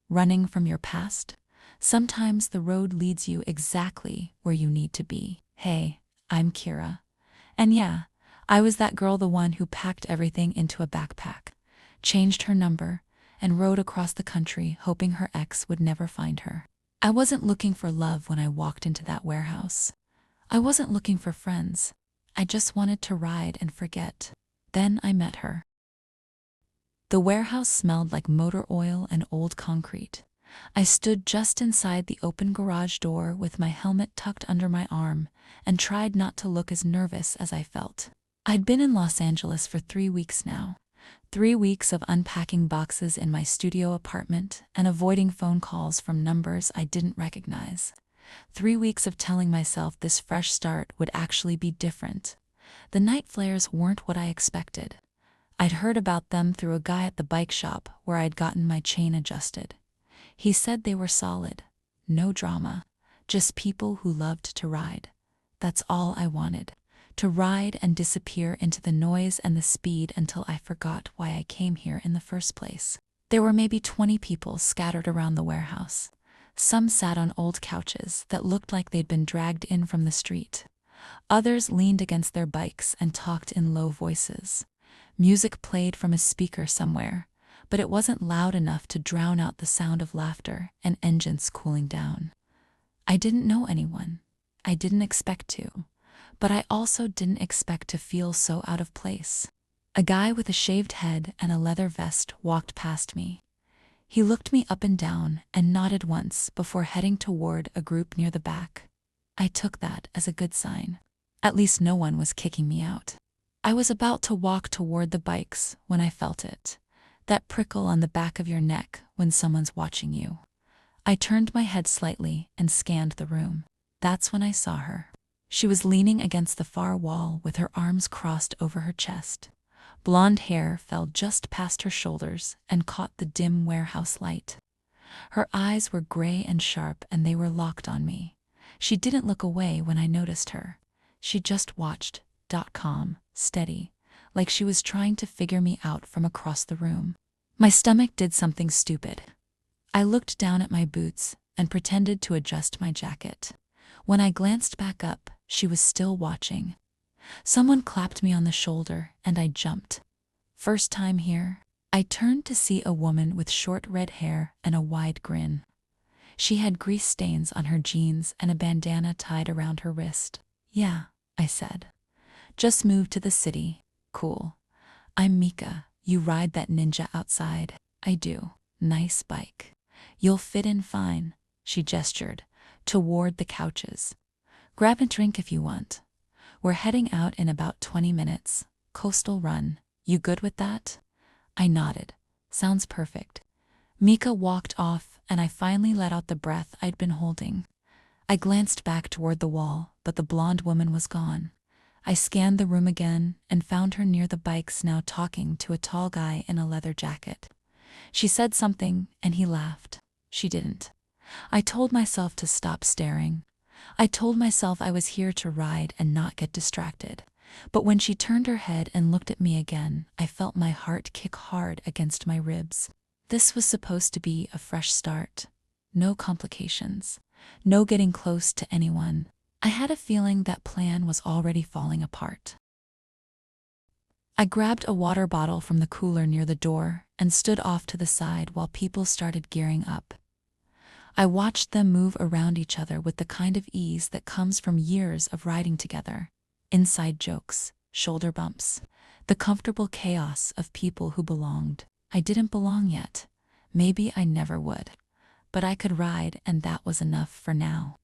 running from your past? Sometimes the road leads you exactly where you need to be. Hey, I'm Kira. And yeah, I was that girl, the one who packed everything into a backpack, changed her number, and rode across the country hoping her ex would never find her. I wasn't looking for love when I walked into that warehouse. I wasn't looking for friends. I just wanted to ride and forget. Then I met her. The warehouse smelled like motor oil and old concrete. I stood just inside the open garage door with my helmet tucked under my arm and tried not to look as nervous as I felt. I'd been in Los Angeles for 3 weeks now. 3 weeks of unpacking boxes in my studio apartment and avoiding phone calls from numbers I didn't recognize. 3 weeks of telling myself this fresh start would actually be different. The night flares weren't what I expected. I'd heard about them through a guy at the bike shop where I'd gotten my chain adjusted. He said they were solid, no drama, just people who loved to ride. That's all I wanted, to ride and disappear into the noise and the speed until I forgot why I came here in the first place. There were maybe 20 people scattered around the warehouse. Some sat on old couches that looked like they'd been dragged in from the street. Others leaned against their bikes and talked in low voices. Music played from a speaker somewhere, but it wasn't loud enough to drown out the sound of laughter and engines cooling down. I didn't know anyone. I didn't expect to, but I also didn't expect to feel so out of place. A guy with a shaved head and a leather vest walked past me. He looked me up and down and nodded once before heading toward a group near the back. I took that as a good sign. At least no one was kicking me out. I was about to walk toward the bikes when I felt it. That prickle on the back of your neck when someone's watching you. I turned my head slightly and scanned the room. That's when I saw her. She was leaning against the far wall with her arms crossed over her chest. Blonde hair fell just past her shoulders and caught the dim warehouse light. Her eyes were gray and sharp and they were locked on me. She didn't look away when I noticed her. She just watched, calm, steady, like she was trying to figure me out from across the room. My stomach did something stupid. I looked down at my boots and pretended to adjust my jacket. When I glanced back up, she was still watching. Someone clapped me on the shoulder and I jumped. First time here. I turned to see a woman with short red hair and a wide grin. She had grease stains on her jeans and a bandana tied around her wrist. Yeah, I said. Just moved to the city. Cool. I'm Mika. You ride that ninja outside? I do. Nice bike. You'll fit in fine, she gestured, toward the couches. Grab a drink if you want. We're heading out in about 20 minutes. Coastal run. You good with that? I nodded. Sounds perfect. Mika walked off and I finally let out the breath I'd been holding. I glanced back toward the wall, but the blonde woman was gone. I scanned the room again and found her near the bikes now talking to a tall guy in a leather jacket. She said something and he laughed. She didn't. I told myself to stop staring. I told myself I was here to ride and not get distracted. But when she turned her head and looked at me again, I felt my heart kick hard against my ribs. This was supposed to be a fresh start. No complications. No getting close to anyone. I had a feeling that plan was already falling apart. I grabbed a water bottle from the cooler near the door and stood off to the side while people started gearing up. I watched them move around each other with the kind of ease that comes from years of riding together. Inside jokes, shoulder bumps, the comfortable chaos of people who belonged. I didn't belong yet. Maybe I never would. But I could ride and that was enough for now.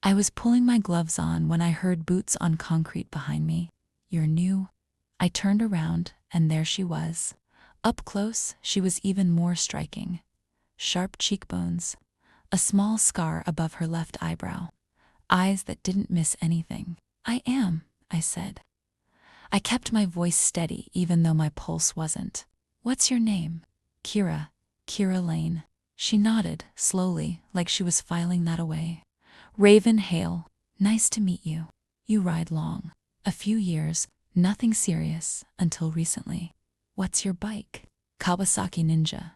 I was pulling my gloves on when I heard boots on concrete behind me. You're new? I turned around and there she was. Up close, she was even more striking. Sharp cheekbones, a small scar above her left eyebrow, eyes that didn't miss anything. I am, I said. I kept my voice steady even though my pulse wasn't. What's your name? Kira Lane. She nodded, slowly, like she was filing that away. Raven Hale. Nice to meet you. You ride long. A few years, nothing serious, until recently. What's your bike? Kawasaki Ninja.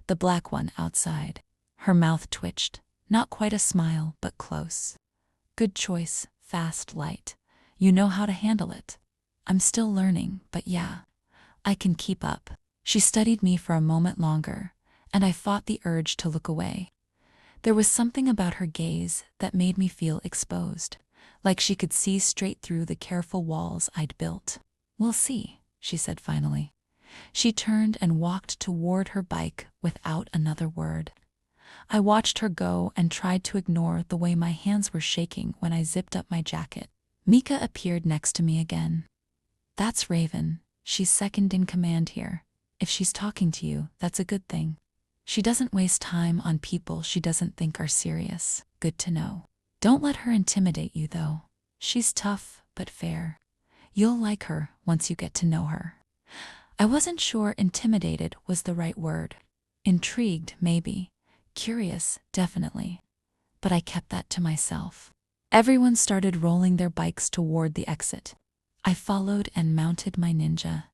The black one outside. Her mouth twitched, not quite a smile, but close. Good choice, fast, light. You know how to handle it. I'm still learning, but yeah, I can keep up. She studied me for a moment longer, and I fought the urge to look away. There was something about her gaze that made me feel exposed, like she could see straight through the careful walls I'd built. We'll see, she said finally. She turned and walked toward her bike without another word. I watched her go and tried to ignore the way my hands were shaking when I zipped up my jacket. Mika appeared next to me again. That's Raven. She's second in command here. If she's talking to you, that's a good thing. She doesn't waste time on people she doesn't think are serious. Good to know. Don't let her intimidate you, though. She's tough, but fair. You'll like her once you get to know her. I wasn't sure intimidated was the right word. Intrigued, maybe. Curious, definitely. But I kept that to myself. Everyone started rolling their bikes toward the exit. I followed and mounted my ninja.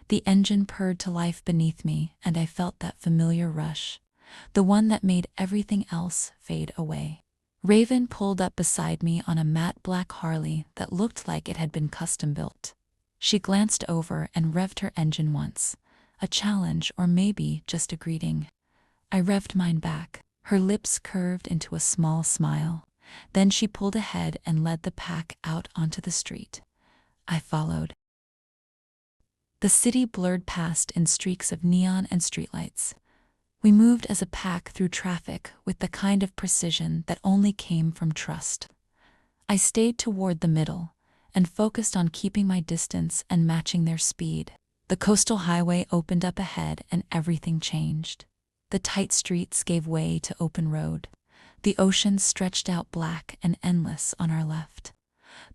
The engine purred to life beneath me, and I felt that familiar rush, the one that made everything else fade away. Raven pulled up beside me on a matte black Harley that looked like it had been custom built. She glanced over and revved her engine once, a challenge or maybe just a greeting. I revved mine back. Her lips curved into a small smile. Then she pulled ahead and led the pack out onto the street. I followed. The city blurred past in streaks of neon and streetlights. We moved as a pack through traffic with the kind of precision that only came from trust. I stayed toward the middle and focused on keeping my distance and matching their speed. The coastal highway opened up ahead and everything changed. The tight streets gave way to open road. The ocean stretched out black and endless on our left.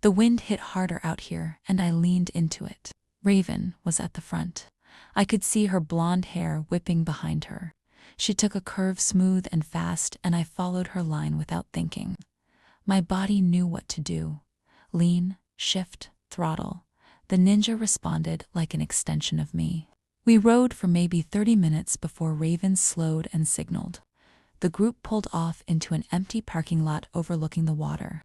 The wind hit harder out here, and I leaned into it. Raven was at the front. I could see her blonde hair whipping behind her. She took a curve smooth and fast, and I followed her line without thinking. My body knew what to do. Lean, shift, throttle. The ninja responded like an extension of me. We rode for maybe 30 minutes before Raven slowed and signaled. The group pulled off into an empty parking lot overlooking the water.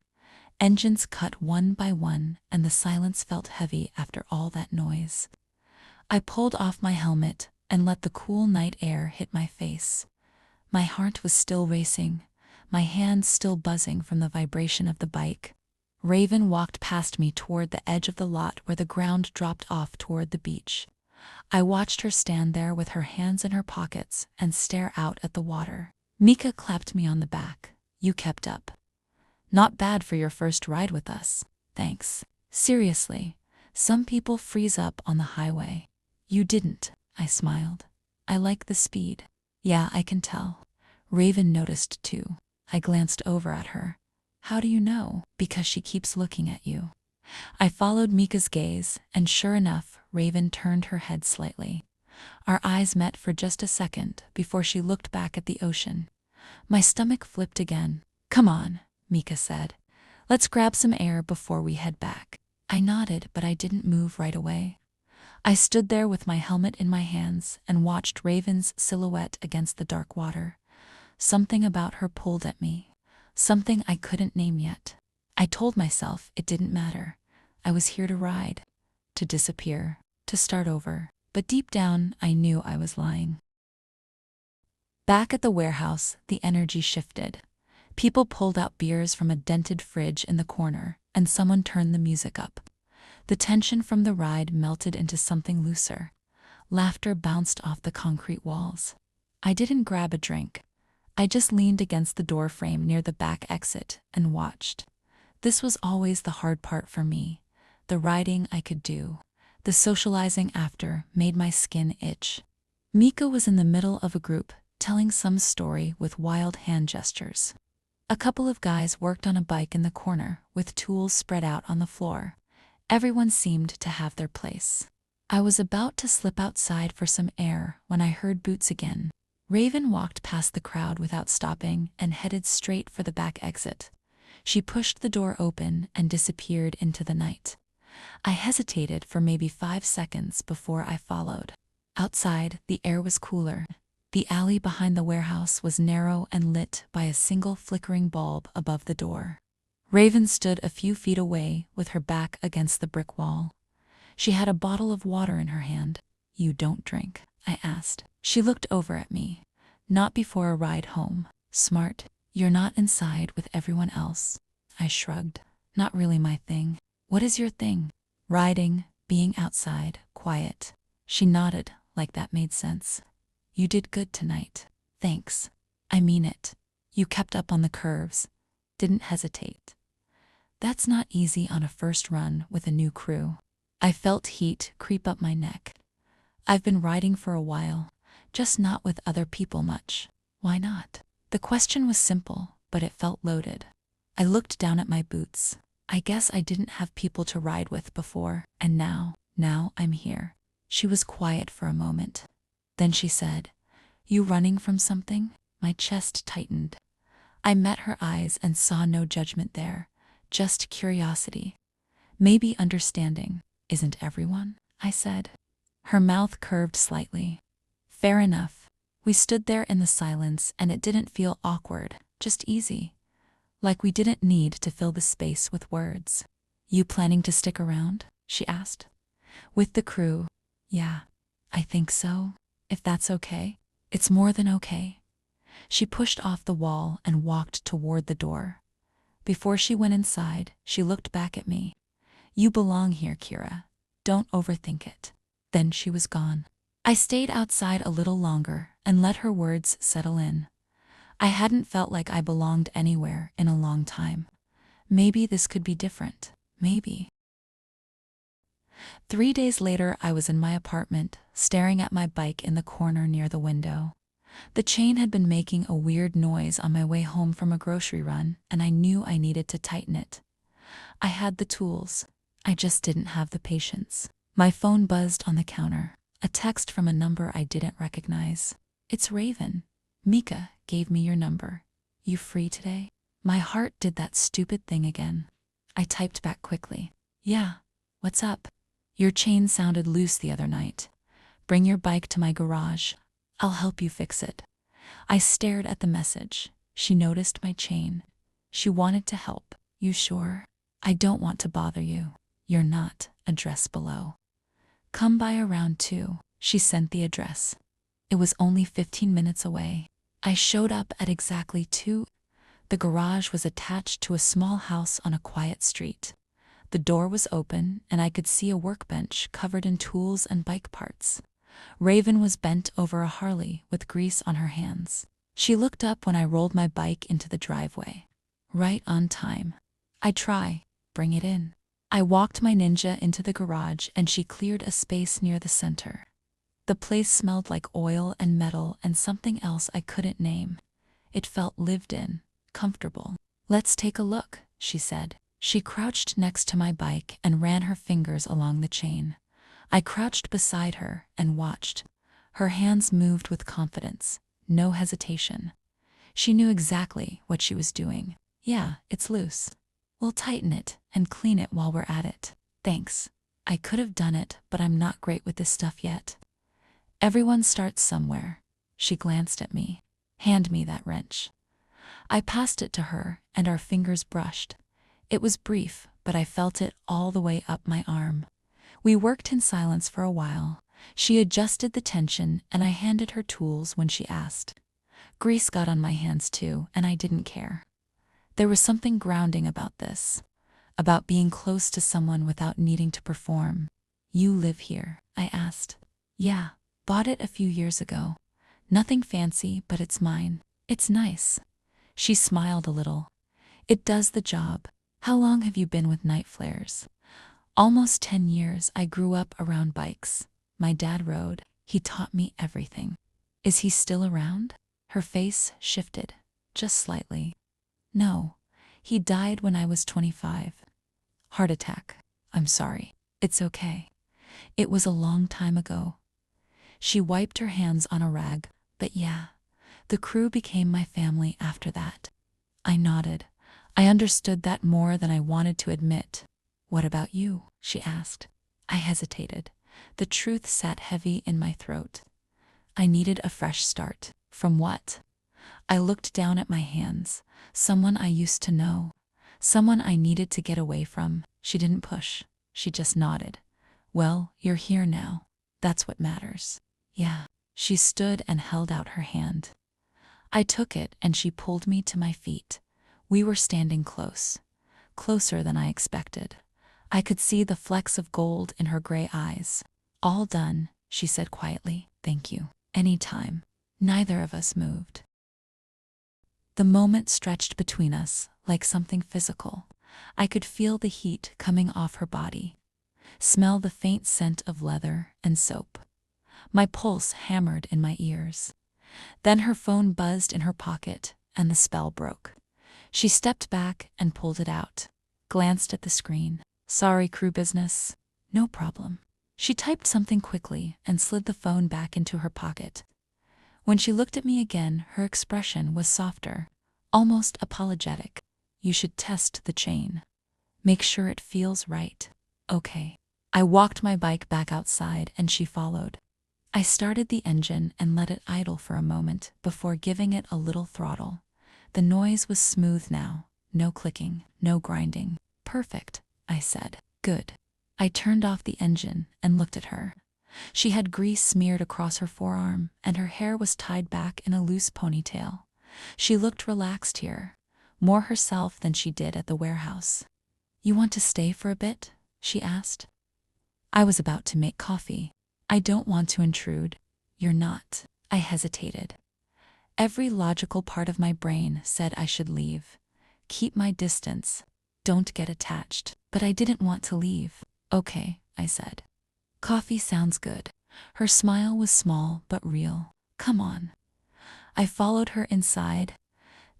Engines cut one by one, and the silence felt heavy after all that noise. I pulled off my helmet and let the cool night air hit my face. My heart was still racing, my hands still buzzing from the vibration of the bike. Raven walked past me toward the edge of the lot where the ground dropped off toward the beach. I watched her stand there with her hands in her pockets and stare out at the water. Mika clapped me on the back. You kept up. Not bad for your first ride with us. Thanks. Seriously, some people freeze up on the highway. You didn't, I smiled. I like the speed. Yeah, I can tell. Raven noticed too. I glanced over at her. How do you know? Because she keeps looking at you. I followed Mika's gaze, and sure enough, Raven turned her head slightly. Our eyes met for just a second before she looked back at the ocean. My stomach flipped again. Come on, Mika said. Let's grab some air before we head back. I nodded, but I didn't move right away. I stood there with my helmet in my hands and watched Raven's silhouette against the dark water. Something about her pulled at me. Something I couldn't name yet. I told myself it didn't matter. I was here to ride, to disappear, to start over. But deep down, I knew I was lying. Back at the warehouse, the energy shifted. People pulled out beers from a dented fridge in the corner, and someone turned the music up. The tension from the ride melted into something looser. Laughter bounced off the concrete walls. I didn't grab a drink. I just leaned against the door frame near the back exit and watched. This was always the hard part for me. The riding I could do. The socializing after made my skin itch. Mika was in the middle of a group, telling some story with wild hand gestures. A couple of guys worked on a bike in the corner, with tools spread out on the floor. Everyone seemed to have their place. I was about to slip outside for some air when I heard boots again. Raven walked past the crowd without stopping and headed straight for the back exit. She pushed the door open and disappeared into the night. I hesitated for maybe 5 seconds before I followed. Outside, the air was cooler. The alley behind the warehouse was narrow and lit by a single flickering bulb above the door. Raven stood a few feet away with her back against the brick wall. She had a bottle of water in her hand. "You don't drink?" I asked. She looked over at me. "Not before a ride home." "Smart. You're not inside with everyone else." I shrugged. "Not really my thing." "What is your thing?" "Riding, being outside, quiet." She nodded, like that made sense. "You did good tonight." "Thanks. I mean it. You kept up on the curves. Didn't hesitate." That's not easy on a first run with a new crew. I felt heat creep up my neck. I've been riding for a while, just not with other people much. Why not? The question was simple, but it felt loaded. I looked down at my boots. I guess I didn't have people to ride with before, and now I'm here. She was quiet for a moment. Then she said, "You running from something?" My chest tightened. I met her eyes and saw no judgment there, just curiosity. Maybe understanding. "Isn't everyone?" I said. Her mouth curved slightly. "Fair enough." We stood there in the silence and it didn't feel awkward, just easy. Like we didn't need to fill the space with words. "You planning to stick around?" she asked. "With the crew?" "Yeah, I think so. If that's okay." "It's more than okay." She pushed off the wall and walked toward the door. Before she went inside, she looked back at me. "You belong here, Kira. Don't overthink it." Then she was gone. I stayed outside a little longer and let her words settle in. I hadn't felt like I belonged anywhere in a long time. Maybe this could be different. Maybe. 3 days later, I was in my apartment, staring at my bike in the corner near the window. The chain had been making a weird noise on my way home from a grocery run, and I knew I needed to tighten it. I had the tools. I just didn't have the patience. My phone buzzed on the counter. A text from a number I didn't recognize. "It's Raven. Mika gave me your number. You free today?" My heart did that stupid thing again. I typed back quickly. "Yeah. What's up?" "Your chain sounded loose the other night. Bring your bike to my garage. I'll help you fix it." I stared at the message. She noticed my chain. She wanted to help. "You sure?" "I don't want to bother you. You're not. Address below." "Come by around 2. She sent the address. It was only 15 minutes away. I showed up at exactly 2. The garage was attached to a small house on a quiet street. The door was open and I could see a workbench covered in tools and bike parts. Raven was bent over a Harley with grease on her hands. She looked up when I rolled my bike into the driveway. "Right on time." "I try. Bring it in." I walked my Ninja into the garage and she cleared a space near the center. The place smelled like oil and metal and something else I couldn't name. It felt lived in, comfortable. "Let's take a look," she said. She crouched next to my bike and ran her fingers along the chain. I crouched beside her and watched. Her hands moved with confidence, no hesitation. She knew exactly what she was doing. "Yeah, it's loose. We'll tighten it and clean it while we're at it." "Thanks. I could have done it, but I'm not great with this stuff yet." "Everyone starts somewhere." She glanced at me. "Hand me that wrench." I passed it to her and our fingers brushed. It was brief, but I felt it all the way up my arm. We worked in silence for a while. She adjusted the tension and I handed her tools when she asked. Grease got on my hands too, and I didn't care. There was something grounding about this, about being close to someone without needing to perform. "You live here?" I asked. "Yeah, bought it a few years ago. Nothing fancy, but it's mine. It's nice." She smiled a little. "It does the job. How long have you been with Night Flares?" "Almost 10 years. I grew up around bikes. My dad rode. He taught me everything." "Is he still around?" Her face shifted, just slightly. "No, he died when I was 25. Heart attack." "I'm sorry." "It's okay. It was a long time ago." She wiped her hands on a rag. "But yeah, the crew became my family after that." I nodded. I understood that more than I wanted to admit. "What about you?" she asked. I hesitated. The truth sat heavy in my throat. I needed a fresh start. From what? I looked down at my hands. Someone I used to know. Someone I needed to get away from. She didn't push. She just nodded. Well, you're here now. That's what matters. Yeah. She stood and held out her hand. I took it and she pulled me to my feet. We were standing close. Closer than I expected. I could see the flecks of gold in her gray eyes. All done, she said quietly. Thank you. Anytime. Neither of us moved. The moment stretched between us like something physical. I could feel the heat coming off her body. Smell the faint scent of leather and soap. My pulse hammered in my ears. Then her phone buzzed in her pocket and the spell broke. She stepped back and pulled it out. Glanced at the screen. Sorry, crew business. No problem. She typed something quickly and slid the phone back into her pocket. When she looked at me again, her expression was softer, almost apologetic. You should test the chain. Make sure it feels right. Okay. I walked my bike back outside and she followed. I started the engine and let it idle for a moment before giving it a little throttle. The noise was smooth now. No clicking, no grinding. Perfect, I said. Good. I turned off the engine and looked at her. She had grease smeared across her forearm and her hair was tied back in a loose ponytail. She looked relaxed here, more herself than she did at the warehouse. You want to stay for a bit? She asked. I was about to make coffee. I don't want to intrude. You're not. I hesitated. Every logical part of my brain said I should leave. Keep my distance. Don't get attached. But I didn't want to leave. Okay, I said. Coffee sounds good. Her smile was small but real. Come on. I followed her inside.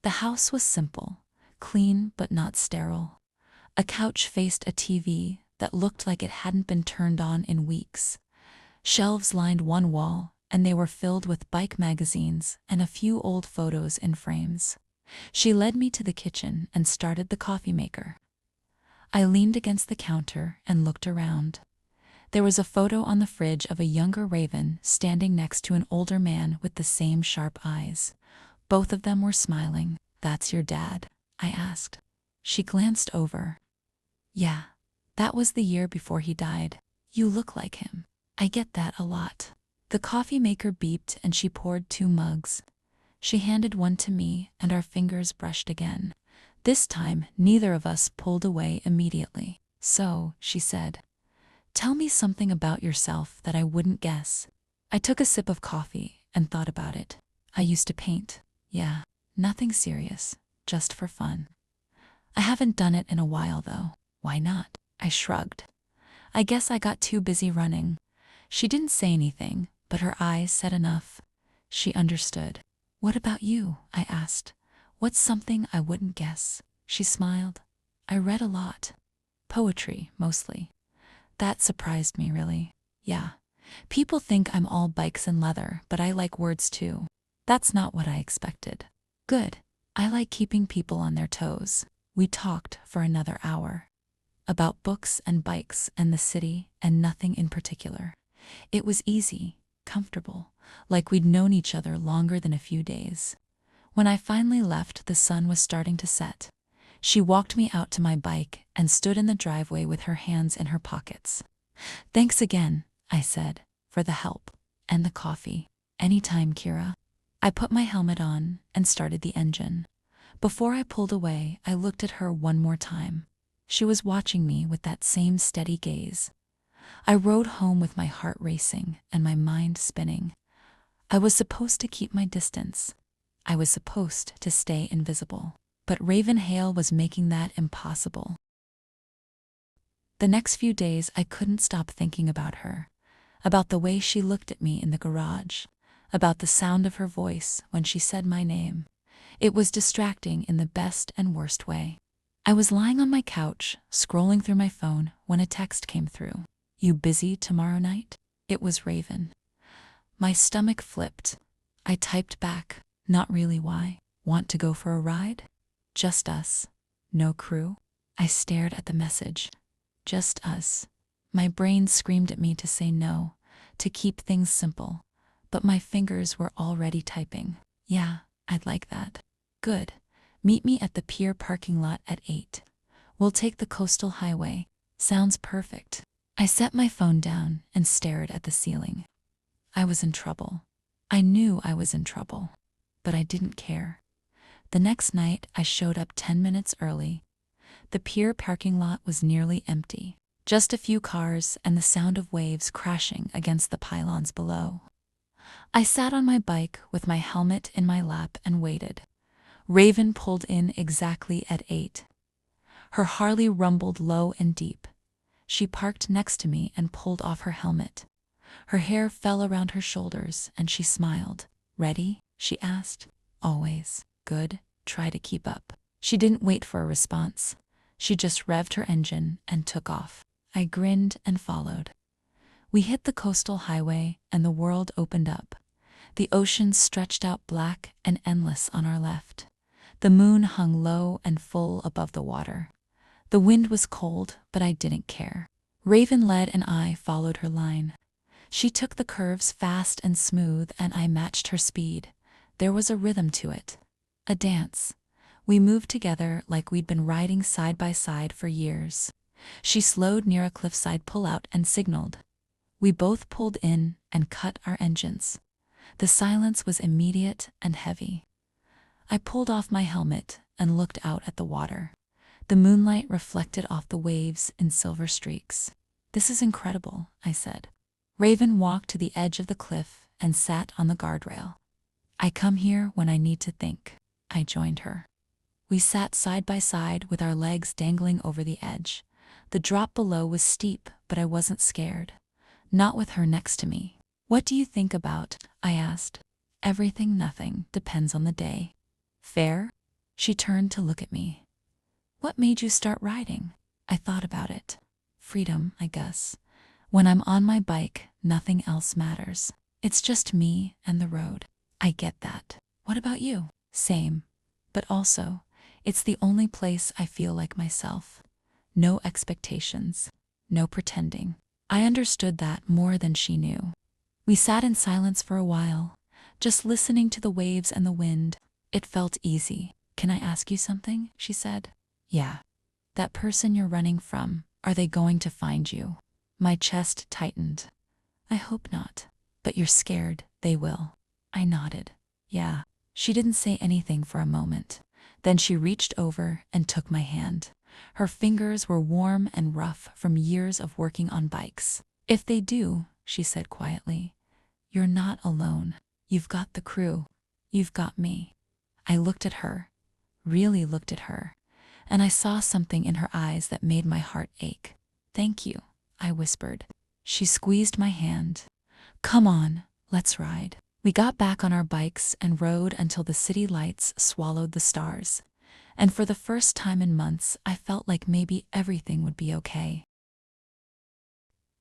The house was simple, clean but not sterile. A couch faced a TV that looked like it hadn't been turned on in weeks. Shelves lined one wall, and they were filled with bike magazines and a few old photos in frames. She led me to the kitchen and started the coffee maker. I leaned against the counter and looked around. There was a photo on the fridge of a younger Raven standing next to an older man with the same sharp eyes. Both of them were smiling. That's your dad? I asked. She glanced over. Yeah, that was the year before he died. You look like him. I get that a lot. The coffee maker beeped and she poured 2 mugs. She handed one to me and our fingers brushed again. This time, neither of us pulled away immediately. So, she said, tell me something about yourself that I wouldn't guess. I took a sip of coffee and thought about it. I used to paint. Yeah, nothing serious, just for fun. I haven't done it in a while though. Why not? I shrugged. I guess I got too busy running. She didn't say anything, but her eyes said enough. She understood. What about you? I asked. What's something I wouldn't guess? She smiled. I read a lot. Poetry, mostly. That surprised me, really. Yeah. People think I'm all bikes and leather, but I like words too. That's not what I expected. Good. I like keeping people on their toes. We talked for another hour. About books and bikes and the city and nothing in particular. It was easy, comfortable, like we'd known each other longer than a few days. When I finally left, the sun was starting to set. She walked me out to my bike and stood in the driveway with her hands in her pockets. Thanks again, I said, for the help and the coffee. Anytime, Kira. I put my helmet on and started the engine. Before I pulled away, I looked at her one more time. She was watching me with that same steady gaze. I rode home with my heart racing and my mind spinning. I was supposed to keep my distance. I was supposed to stay invisible. But Raven Hale was making that impossible. The next few days I couldn't stop thinking about her, about the way she looked at me in the garage, about the sound of her voice when she said my name. It was distracting in the best and worst way. I was lying on my couch, scrolling through my phone, when a text came through. You busy tomorrow night? It was Raven. My stomach flipped. I typed back, not really, why? Want to go for a ride? Just us. No crew? I stared at the message. Just us. My brain screamed at me to say no, to keep things simple. but my fingers were already typing. Yeah, I'd like that. Good. Meet me at the pier parking lot at 8. We'll take the coastal highway. Sounds perfect. I set my phone down and stared at the ceiling. I was in trouble. I knew I was in trouble, but I didn't care. The next night, I showed up 10 minutes early. The pier parking lot was nearly empty. Just a few cars and the sound of waves crashing against the pylons below. I sat on my bike with my helmet in my lap and waited. Raven pulled in exactly at 8. Her Harley rumbled low and deep. She parked next to me and pulled off her helmet. Her hair fell around her shoulders and she smiled. Ready? She asked. Always. Good. Try to keep up. She didn't wait for a response. She just revved her engine and took off. I grinned and followed. We hit the coastal highway and the world opened up. The ocean stretched out black and endless on our left. The moon hung low and full above the water. The wind was cold, but I didn't care. Raven led and I followed her line. She took the curves fast and smooth and I matched her speed. There was a rhythm to it. A dance. We moved together like we'd been riding side by side for years. She slowed near a cliffside pullout and signaled. We both pulled in and cut our engines. The silence was immediate and heavy. I pulled off my helmet and looked out at the water. The moonlight reflected off the waves in silver streaks. This is incredible, I said. Raven walked to the edge of the cliff and sat on the guardrail. I come here when I need to think. I joined her. We sat side by side with our legs dangling over the edge. The drop below was steep, but I wasn't scared. Not with her next to me. What do you think about? I asked. Everything, nothing, depends on the day. Fair? She turned to look at me. What made you start riding? I thought about it. Freedom, I guess. When I'm on my bike, nothing else matters. It's just me and the road. I get that. What about you? Same. But also, it's the only place I feel like myself. No expectations. No pretending. I understood that more than she knew. We sat in silence for a while, just listening to the waves and the wind. It felt easy. Can I ask you something? She said. Yeah. That person you're running from, are they going to find you? My chest tightened. I hope not. But you're scared they will. I nodded. Yeah. She didn't say anything for a moment. Then she reached over and took my hand. Her fingers were warm and rough from years of working on bikes. If they do, she said quietly, you're not alone. You've got the crew. You've got me. I looked at her, really looked at her, and I saw something in her eyes that made my heart ache. Thank you, I whispered. She squeezed my hand. Come on, let's ride. We got back on our bikes and rode until the city lights swallowed the stars. And for the first time in months, I felt like maybe everything would be okay.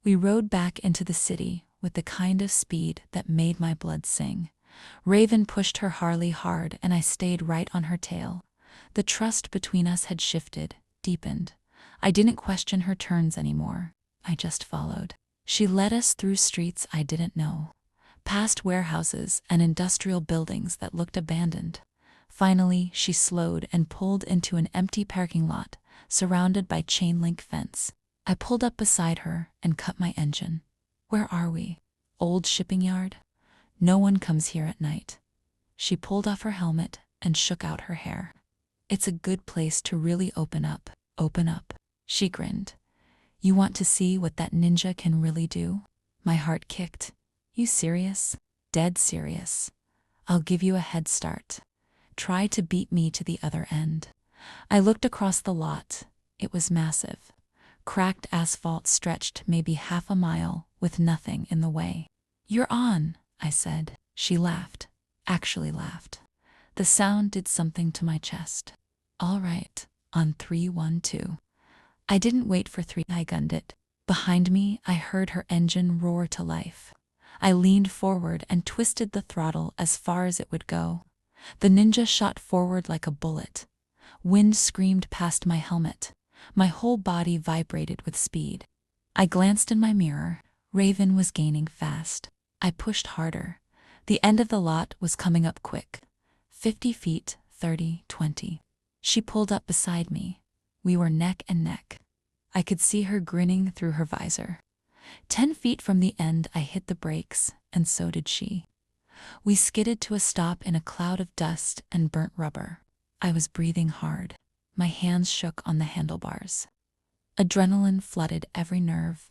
We rode back into the city with the kind of speed that made my blood sing. Raven pushed her Harley hard and I stayed right on her tail. The trust between us had shifted, deepened. I didn't question her turns anymore. I just followed. She led us through streets I didn't know, past warehouses and industrial buildings that looked abandoned. Finally, she slowed and pulled into an empty parking lot, surrounded by chain-link fence. I pulled up beside her and cut my engine. Where are we? Old shipping yard? No one comes here at night. She pulled off her helmet and shook out her hair. It's a good place to really open up. Open up. She grinned. You want to see what that ninja can really do? My heart kicked. You serious? Dead serious. I'll give you a head start. Try to beat me to the other end. I looked across the lot. It was massive. Cracked asphalt stretched maybe half a mile with nothing in the way. You're on, I said. She laughed. Actually laughed. The sound did something to my chest. All right, on 3, 1, 2. I didn't wait for 3. I gunned it. Behind me, I heard her engine roar to life. I leaned forward and twisted the throttle as far as it would go. The ninja shot forward like a bullet. Wind screamed past my helmet. My whole body vibrated with speed. I glanced in my mirror. Raven was gaining fast. I pushed harder. The end of the lot was coming up quick. 50 feet, 30, 20. She pulled up beside me. We were neck and neck. I could see her grinning through her visor. 10 feet from the end, I hit the brakes, and so did she. We skidded to a stop in a cloud of dust and burnt rubber. I was breathing hard. My hands shook on the handlebars. Adrenaline flooded every nerve.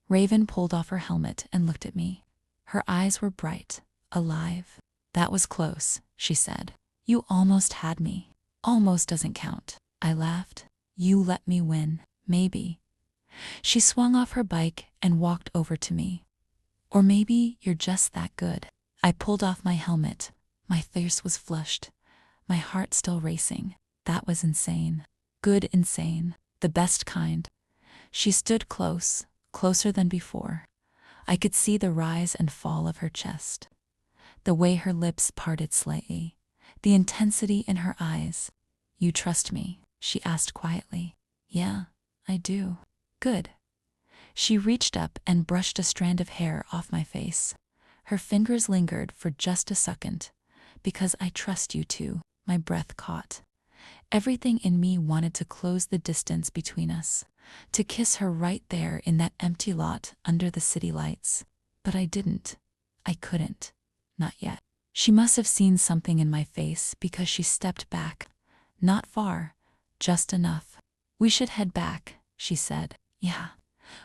Raven pulled off her helmet and looked at me. Her eyes were bright, alive. "That was close," she said. "You almost had me." "Almost doesn't count," I laughed. "You let me win, maybe." She swung off her bike and walked over to me. "Or maybe you're just that good." I pulled off my helmet. My face was flushed, my heart still racing. That was insane. Good insane. The best kind. She stood close, closer than before. I could see the rise and fall of her chest, the way her lips parted slightly, the intensity in her eyes. "You trust me?" she asked quietly. "Yeah, I do." "Good." She reached up and brushed a strand of hair off my face. Her fingers lingered for just a second. "Because I trust you too." My breath caught. Everything in me wanted to close the distance between us, to kiss her right there in that empty lot under the city lights. But I didn't. I couldn't. Not yet. She must have seen something in my face because she stepped back. Not far, just enough. "We should head back," she said. "Yeah."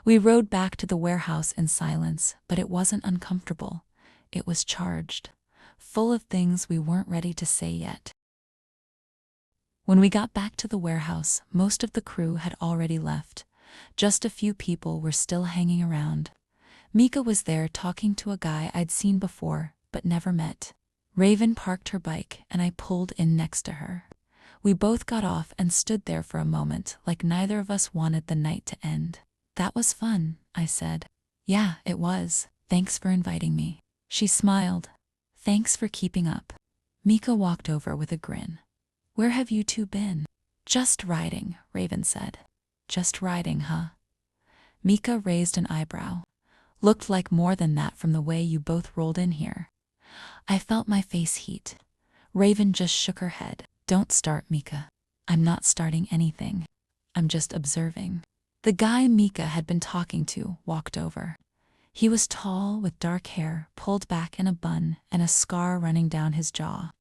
We rode back to the warehouse in silence, but it wasn't uncomfortable. It was charged, full of things we weren't ready to say yet. When we got back to the warehouse, most of the crew had already left. Just a few people were still hanging around. Mika was there talking to a guy I'd seen before, but never met. Raven parked her bike and I pulled in next to her. We both got off and stood there for a moment like neither of us wanted the night to end. "That was fun," I said. "Yeah, it was. Thanks for inviting me." She smiled. "Thanks for keeping up." Mika walked over with a grin. "Where have you two been?" "Just riding," Raven said. "Just riding, huh?" Mika raised an eyebrow. "Looked like more than that from the way you both rolled in here." I felt my face heat. Raven just shook her head. "Don't start, Mika." "I'm not starting anything. I'm just observing." The guy Mika had been talking to walked over. He was tall, with dark hair pulled back in a bun and a scar running down his jaw.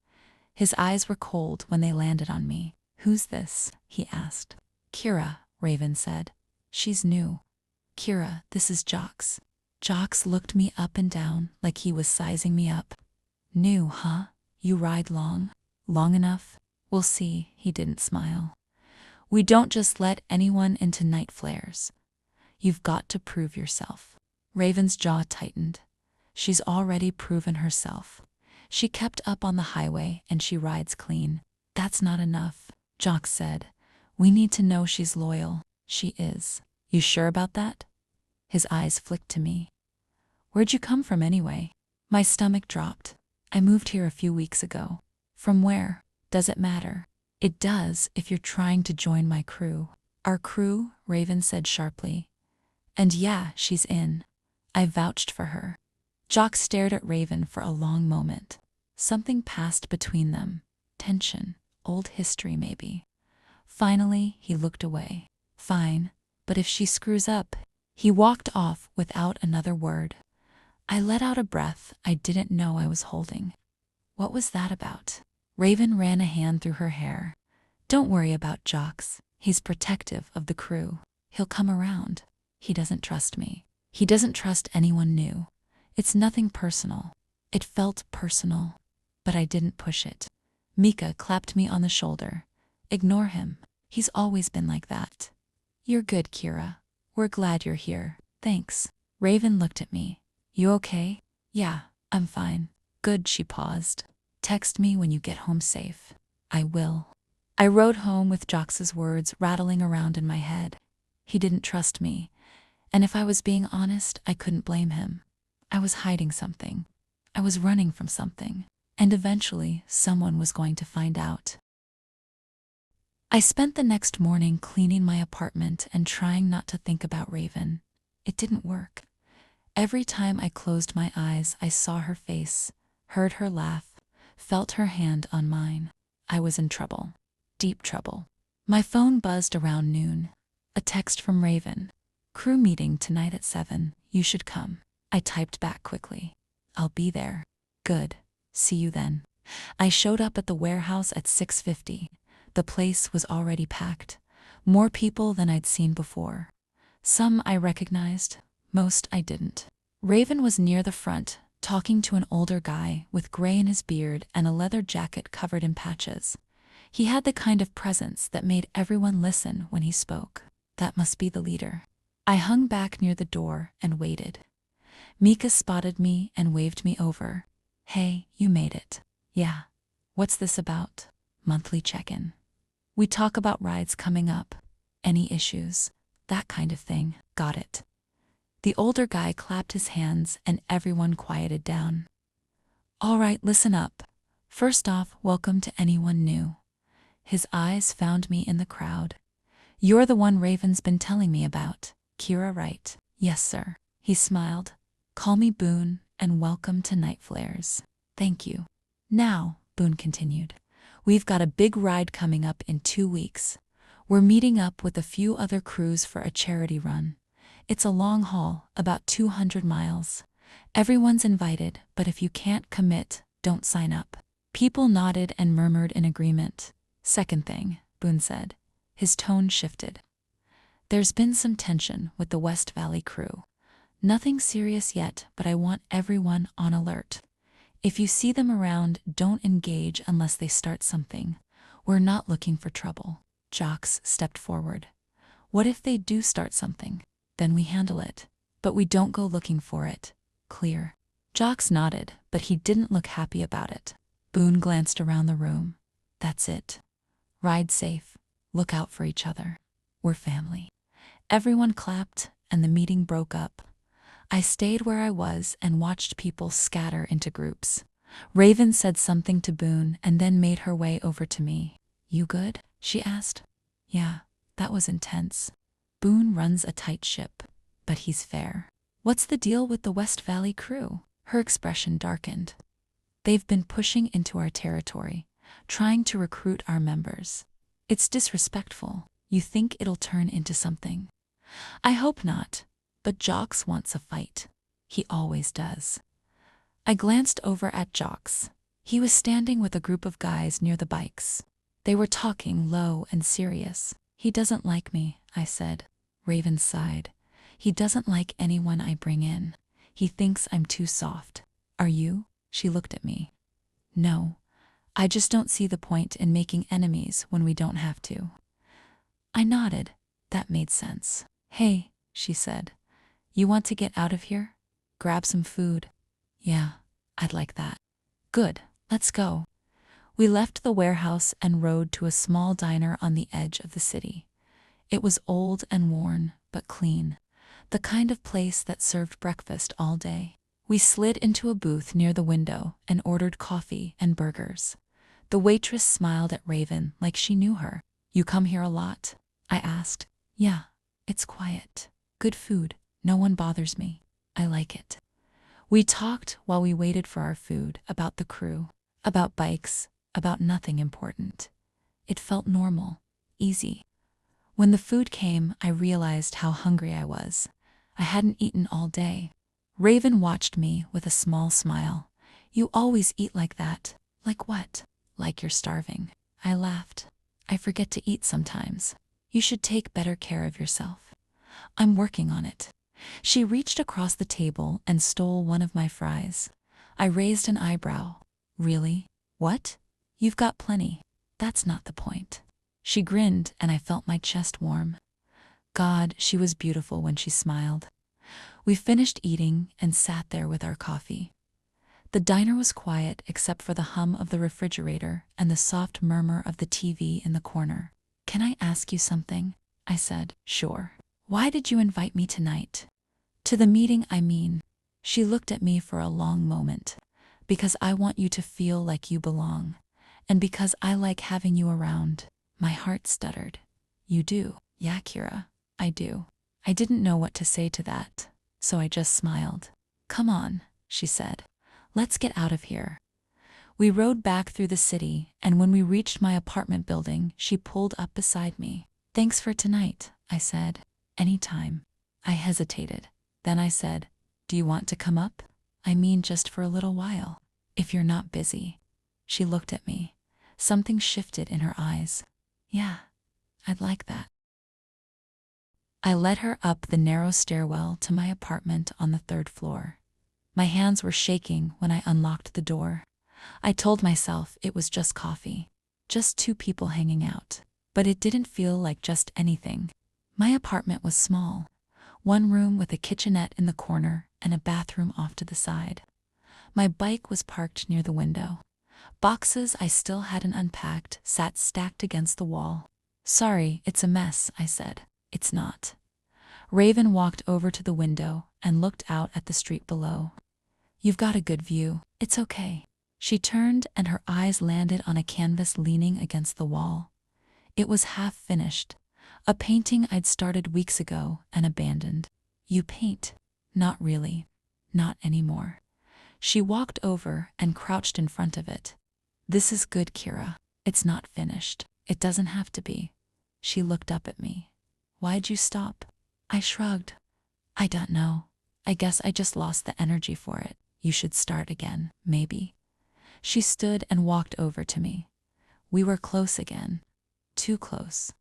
His eyes were cold when they landed on me. "Who's this?" he asked. "Kira," Raven said. "She's new." "Kira, this is Jox." Jox looked me up and down like he was sizing me up. "New, huh? You ride long?" "Long enough. We'll see." He didn't smile. "We don't just let anyone into night flares. You've got to prove yourself." Raven's jaw tightened. "She's already proven herself. She kept up on the highway and she rides clean." "That's not enough," Jock said. "We need to know she's loyal." "She is." "You sure about that?" His eyes flicked to me. "Where'd you come from anyway?" My stomach dropped. "I moved here a few weeks ago." "From where?" "Does it matter?" "It does if you're trying to join my crew." "Our crew?" Raven said sharply. "And yeah, she's in." I vouched for her. Jock stared at Raven for a long moment. Something passed between them. Tension. Old history, maybe. Finally, he looked away. "Fine, but if she screws up..." He walked off without another word. I let out a breath I didn't know I was holding. What was that about? Raven ran a hand through her hair. "Don't worry about Jox. He's protective of the crew. He'll come around. He doesn't trust me. He doesn't trust anyone new. It's nothing personal." It felt personal, but I didn't push it. Mika clapped me on the shoulder. "Ignore him. He's always been like that." "You're good, Kira. We're glad you're here." "Thanks." Raven looked at me. "You okay?" "Yeah, I'm fine." "Good." She paused. "Text me when you get home safe." "I will." I rode home with Jox's words rattling around in my head. He didn't trust me, and if I was being honest, I couldn't blame him. I was hiding something. I was running from something, and eventually someone was going to find out. I spent the next morning cleaning my apartment and trying not to think about Raven. It didn't work. Every time I closed my eyes, I saw her face, heard her laugh, felt her hand on mine. I was in trouble. Deep trouble. My phone buzzed around noon. A text from Raven. Crew meeting tonight at 7. You should come. I typed back quickly. I'll be there. Good. See you then. I showed up at the warehouse at 6:50. The place was already packed. More people than I'd seen before. Some I recognized, most I didn't. Raven was near the front, talking to an older guy with gray in his beard and a leather jacket covered in patches. He had the kind of presence that made everyone listen when he spoke. That must be the leader. I hung back near the door and waited. Mika spotted me and waved me over. Hey, you made it. Yeah. What's this about? Monthly check-in. We talk about rides coming up. Any issues? That kind of thing. Got it. The older guy clapped his hands and everyone quieted down. All right, listen up. First off, welcome to anyone new. His eyes found me in the crowd. You're the one Raven's been telling me about. Kira, right? Yes, sir. He smiled. Call me Boone and welcome to Night Flares. Thank you. Now, Boone continued, we've got a big ride coming up in 2 weeks. We're meeting up with a few other crews for a charity run. It's a long haul, about 200 miles. Everyone's invited, but if you can't commit, don't sign up. People nodded and murmured in agreement. Second thing, Boone said. His tone shifted. There's been some tension with the West Valley crew. Nothing serious yet, but I want everyone on alert. If you see them around, don't engage unless they start something. We're not looking for trouble. Jocks stepped forward. What if they do start something? Then we handle it. But we don't go looking for it. Clear. Jocks nodded, but he didn't look happy about it. Boone glanced around the room. That's it. Ride safe. Look out for each other. We're family. Everyone clapped, and the meeting broke up. I stayed where I was and watched people scatter into groups. Raven said something to Boone and then made her way over to me. You good? She asked. Yeah, that was intense. Boone runs a tight ship, but he's fair. What's the deal with the West Valley crew? Her expression darkened. They've been pushing into our territory, trying to recruit our members. It's disrespectful. You think it'll turn into something? I hope not, but Jocks wants a fight. He always does. I glanced over at Jocks. He was standing with a group of guys near the bikes. They were talking low and serious. He doesn't like me, I said. Raven sighed. He doesn't like anyone I bring in. He thinks I'm too soft. Are you? She looked at me. No, I just don't see the point in making enemies when we don't have to. I nodded. That made sense. Hey, she said. You want to get out of here? Grab some food? Yeah, I'd like that. Good, let's go. We left the warehouse and rode to a small diner on the edge of the city. It was old and worn, but clean. The kind of place that served breakfast all day. We slid into a booth near the window and ordered coffee and burgers. The waitress smiled at Raven like she knew her. You come here a lot? I asked. Yeah, it's quiet. Good food. No one bothers me. I like it. We talked while we waited for our food about the crew, about bikes, about nothing important. It felt normal, easy. When the food came, I realized how hungry I was. I hadn't eaten all day. Raven watched me with a small smile. You always eat like that. Like what? Like you're starving. I laughed. I forget to eat sometimes. You should take better care of yourself. I'm working on it. She reached across the table and stole one of my fries. I raised an eyebrow. Really? What? You've got plenty. That's not the point. She grinned and I felt my chest warm. God, she was beautiful when she smiled. We finished eating and sat there with our coffee. The diner was quiet except for the hum of the refrigerator and the soft murmur of the TV in the corner. Can I ask you something? I said. Sure. Why did you invite me tonight? To the meeting, I mean. She looked at me for a long moment. Because I want you to feel like you belong. And because I like having you around. My heart stuttered. You do? Yeah, Kira, I do. I didn't know what to say to that, so I just smiled. Come on, she said. Let's get out of here. We rode back through the city, and when we reached my apartment building, she pulled up beside me. "Thanks for tonight," I said. "Anytime." I hesitated. Then I said, "Do you want to come up? I mean, just for a little while, if you're not busy." She looked at me. Something shifted in her eyes. "Yeah, I'd like that." I led her up the narrow stairwell to my apartment on the 3rd floor. My hands were shaking when I unlocked the door. I told myself it was just coffee, just 2 people hanging out. But it didn't feel like just anything. My apartment was small. 1 room with a kitchenette in the corner and a bathroom off to the side. My bike was parked near the window. Boxes I still hadn't unpacked sat stacked against the wall. "Sorry, it's a mess," I said. "It's not." Raven walked over to the window and looked out at the street below. "You've got a good view. It's okay." She turned and her eyes landed on a canvas leaning against the wall. It was half finished, a painting I'd started weeks ago and abandoned. "You paint?" "Not really. Not anymore." She walked over and crouched in front of it. "This is good, Kira. It's not finished. It doesn't have to be." She looked up at me. "Why'd you stop?" I shrugged. "I don't know. I guess I just lost the energy for it. You should start again, maybe." She stood and walked over to me. We were close again. Too close.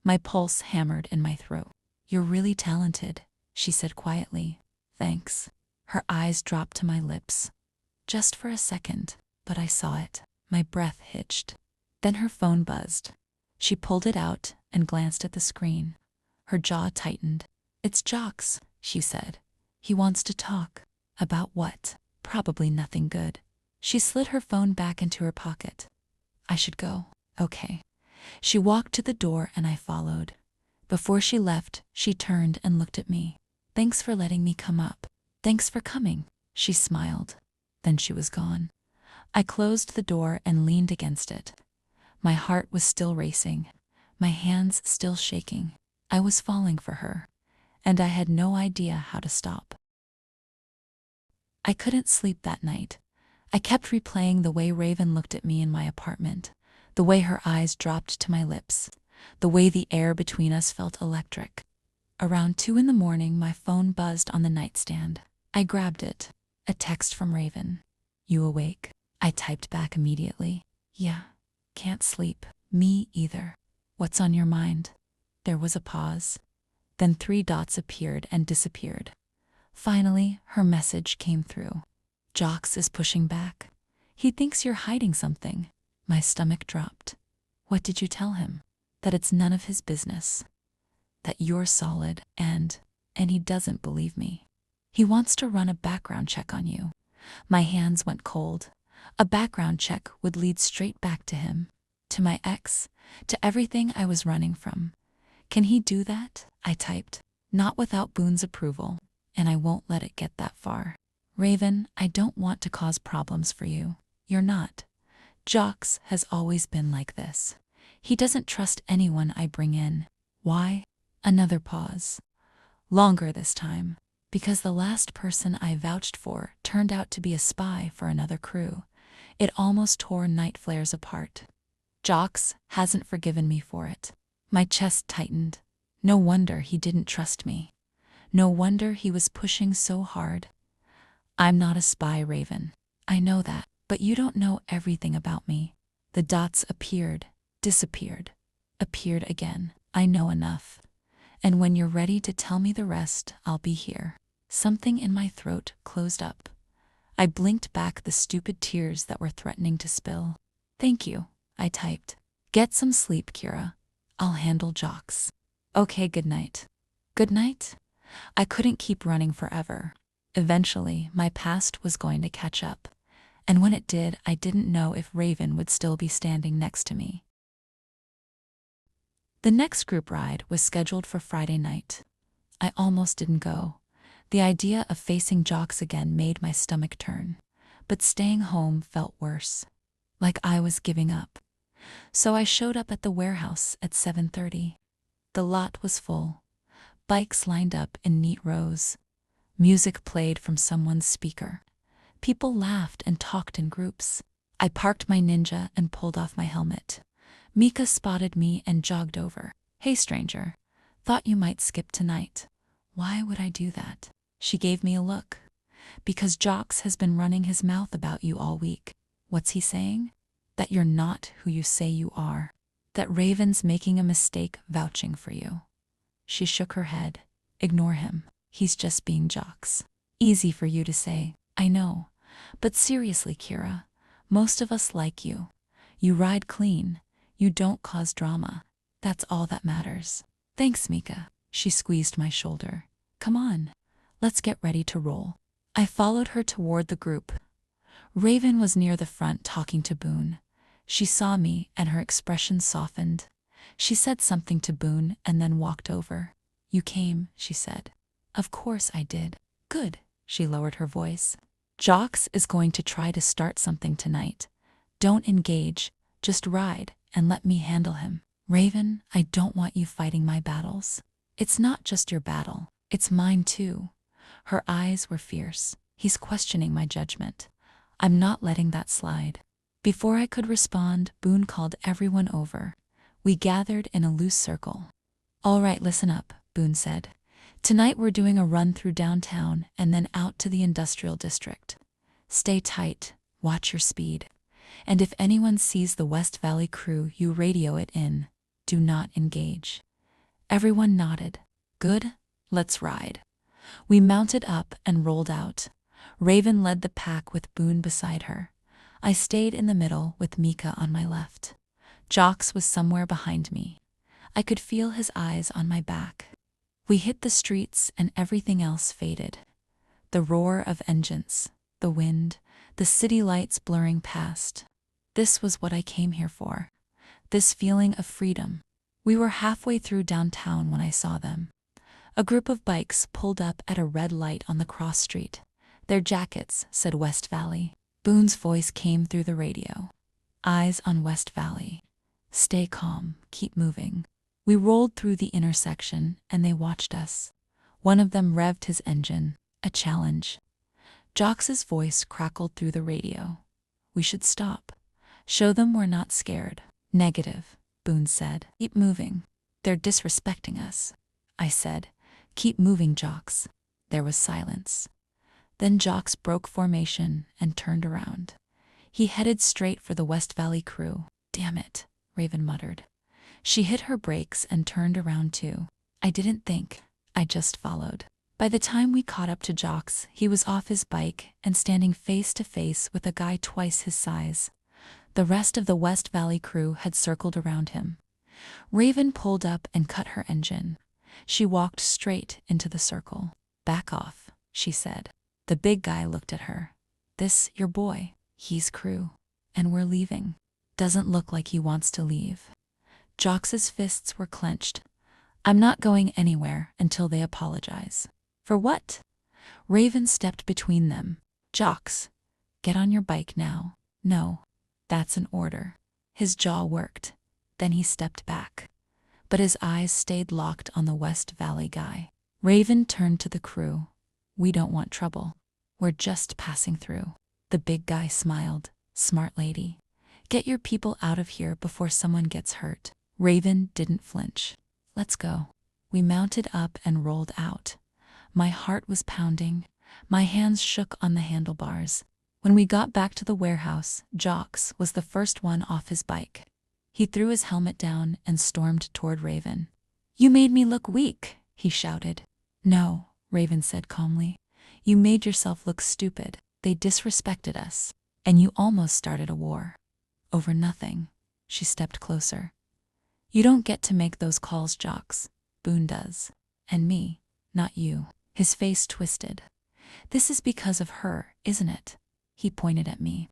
My pulse hammered in my throat. "You're really talented," she said quietly. "Thanks." Her eyes dropped to my lips. Just for a second, but I saw it. My breath hitched. Then her phone buzzed. She pulled it out and glanced at the screen. Her jaw tightened. "It's Jox," she said. "He wants to talk." "About what?" "Probably nothing good." She slid her phone back into her pocket. "I should go." "Okay." She walked to the door and I followed. Before she left, she turned and looked at me. "Thanks for letting me come up." "Thanks for coming." She smiled. Then she was gone. I closed the door and leaned against it. My heart was still racing, my hands still shaking. I was falling for her, and I had no idea how to stop. I couldn't sleep that night. I kept replaying the way Raven looked at me in my apartment, the way her eyes dropped to my lips, the way the air between us felt electric. Around 2 in the morning, my phone buzzed on the nightstand. I grabbed it. A text from Raven. "You awake?" I typed back immediately. "Yeah. Can't sleep." "Me either." "What's on your mind?" There was a pause. Then 3 dots appeared and disappeared. Finally, her message came through. "Jox is pushing back. He thinks you're hiding something." My stomach dropped. "What did you tell him?" "That it's none of his business. That you're solid and he doesn't believe me. He wants to run a background check on you." My hands went cold. A background check would lead straight back to him, to my ex, to everything I was running from. "Can he do that?" I typed. "Not without Boone's approval, and I won't let it get that far." "Raven, I don't want to cause problems for you. You're not. Jox has always been like this. He doesn't trust anyone I bring in." "Why?" Another pause. Longer this time. "Because the last person I vouched for turned out to be a spy for another crew." It almost tore Night Flares apart. Jox hasn't forgiven me for it. My chest tightened. No wonder he didn't trust me. No wonder he was pushing so hard. "I'm not a spy, Raven. I know that, but you don't know everything about me." The dots appeared, disappeared, appeared again. "I know enough. And when you're ready to tell me the rest, I'll be here." Something in my throat closed up. I blinked back the stupid tears that were threatening to spill. "Thank you," I typed. "Get some sleep, Kira. I'll handle Jox." "Okay, good night." Good night? I couldn't keep running forever. Eventually, my past was going to catch up. And when it did, I didn't know if Raven would still be standing next to me. The next group ride was scheduled for Friday night. I almost didn't go. The idea of facing Jox again made my stomach turn. But staying home felt worse. Like I was giving up. So I showed up at the warehouse at 7:30. The lot was full. Bikes lined up in neat rows. Music played from someone's speaker. People laughed and talked in groups. I parked my ninja and pulled off my helmet. Mika spotted me and jogged over. Hey stranger, thought you might skip tonight. Why would I do that? She gave me a look. Because Jocks has been running his mouth about you all week. What's he saying? That you're not who you say you are. That Raven's making a mistake vouching for you. She shook her head. Ignore him. He's just being Jocks. Easy for you to say, I know. But seriously, Kira, most of us like you. You ride clean. You don't cause drama. That's all that matters. Thanks, Mika. She squeezed my shoulder. Come on. Let's get ready to roll. I followed her toward the group. Raven was near the front talking to Boone. She saw me and her expression softened. She said something to Boone and then walked over. You came, she said. Of course I did. Good. She lowered her voice. Jocks is going to try to start something tonight. Don't engage, just ride and let me handle him. Raven, I don't want you fighting my battles. It's not just your battle, it's mine too. Her eyes were fierce. He's questioning my judgment. I'm not letting that slide. Before I could respond, Boone called everyone over. We gathered in a loose circle. All right, listen up, Boone said. Tonight we're doing a run through downtown and then out to the industrial district. Stay tight, watch your speed. And if anyone sees the West Valley crew, you radio it in. Do not engage. Everyone nodded. Good, let's ride. We mounted up and rolled out. Raven led the pack with Boone beside her. I stayed in the middle with Mika on my left. Jocks was somewhere behind me. I could feel his eyes on my back. We hit the streets and everything else faded. The roar of engines, the wind, the city lights blurring past. This was what I came here for. This feeling of freedom. We were halfway through downtown when I saw them. A group of bikes pulled up at a red light on the cross street. Their jackets said West Valley. Boone's voice came through the radio. Eyes on West Valley. Stay calm, keep moving. We rolled through the intersection and they watched us. One of them revved his engine, a challenge. Jocks' voice crackled through the radio. We should stop. Show them we're not scared. Negative, Boone said. Keep moving. They're disrespecting us. I said, keep moving, Jocks. There was silence. Then Jocks broke formation and turned around. He headed straight for the West Valley crew. Damn it, Raven muttered. She hit her brakes and turned around too. I didn't think. I just followed. By the time we caught up to Jocks, he was off his bike and standing face to face with a guy twice his size. The rest of the West Valley crew had circled around him. Raven pulled up and cut her engine. She walked straight into the circle. Back off, she said. The big guy looked at her. This your boy. He's crew. And we're leaving. Doesn't look like he wants to leave. Jocks' fists were clenched. I'm not going anywhere until they apologize. For what? Raven stepped between them. Jocks, get on your bike now. No, that's an order. His jaw worked. Then he stepped back. But his eyes stayed locked on the West Valley guy. Raven turned to the crew. We don't want trouble. We're just passing through. The big guy smiled. Smart lady. Get your people out of here before someone gets hurt. Raven didn't flinch. Let's go. We mounted up and rolled out. My heart was pounding. My hands shook on the handlebars. When we got back to the warehouse, Jocks was the first one off his bike. He threw his helmet down and stormed toward Raven. You made me look weak, he shouted. No, Raven said calmly. You made yourself look stupid. They disrespected us. And you almost started a war. Over nothing. She stepped closer. You don't get to make those calls, Jocks. Boone does. And me, not you. His face twisted. This is because of her, isn't it? He pointed at me.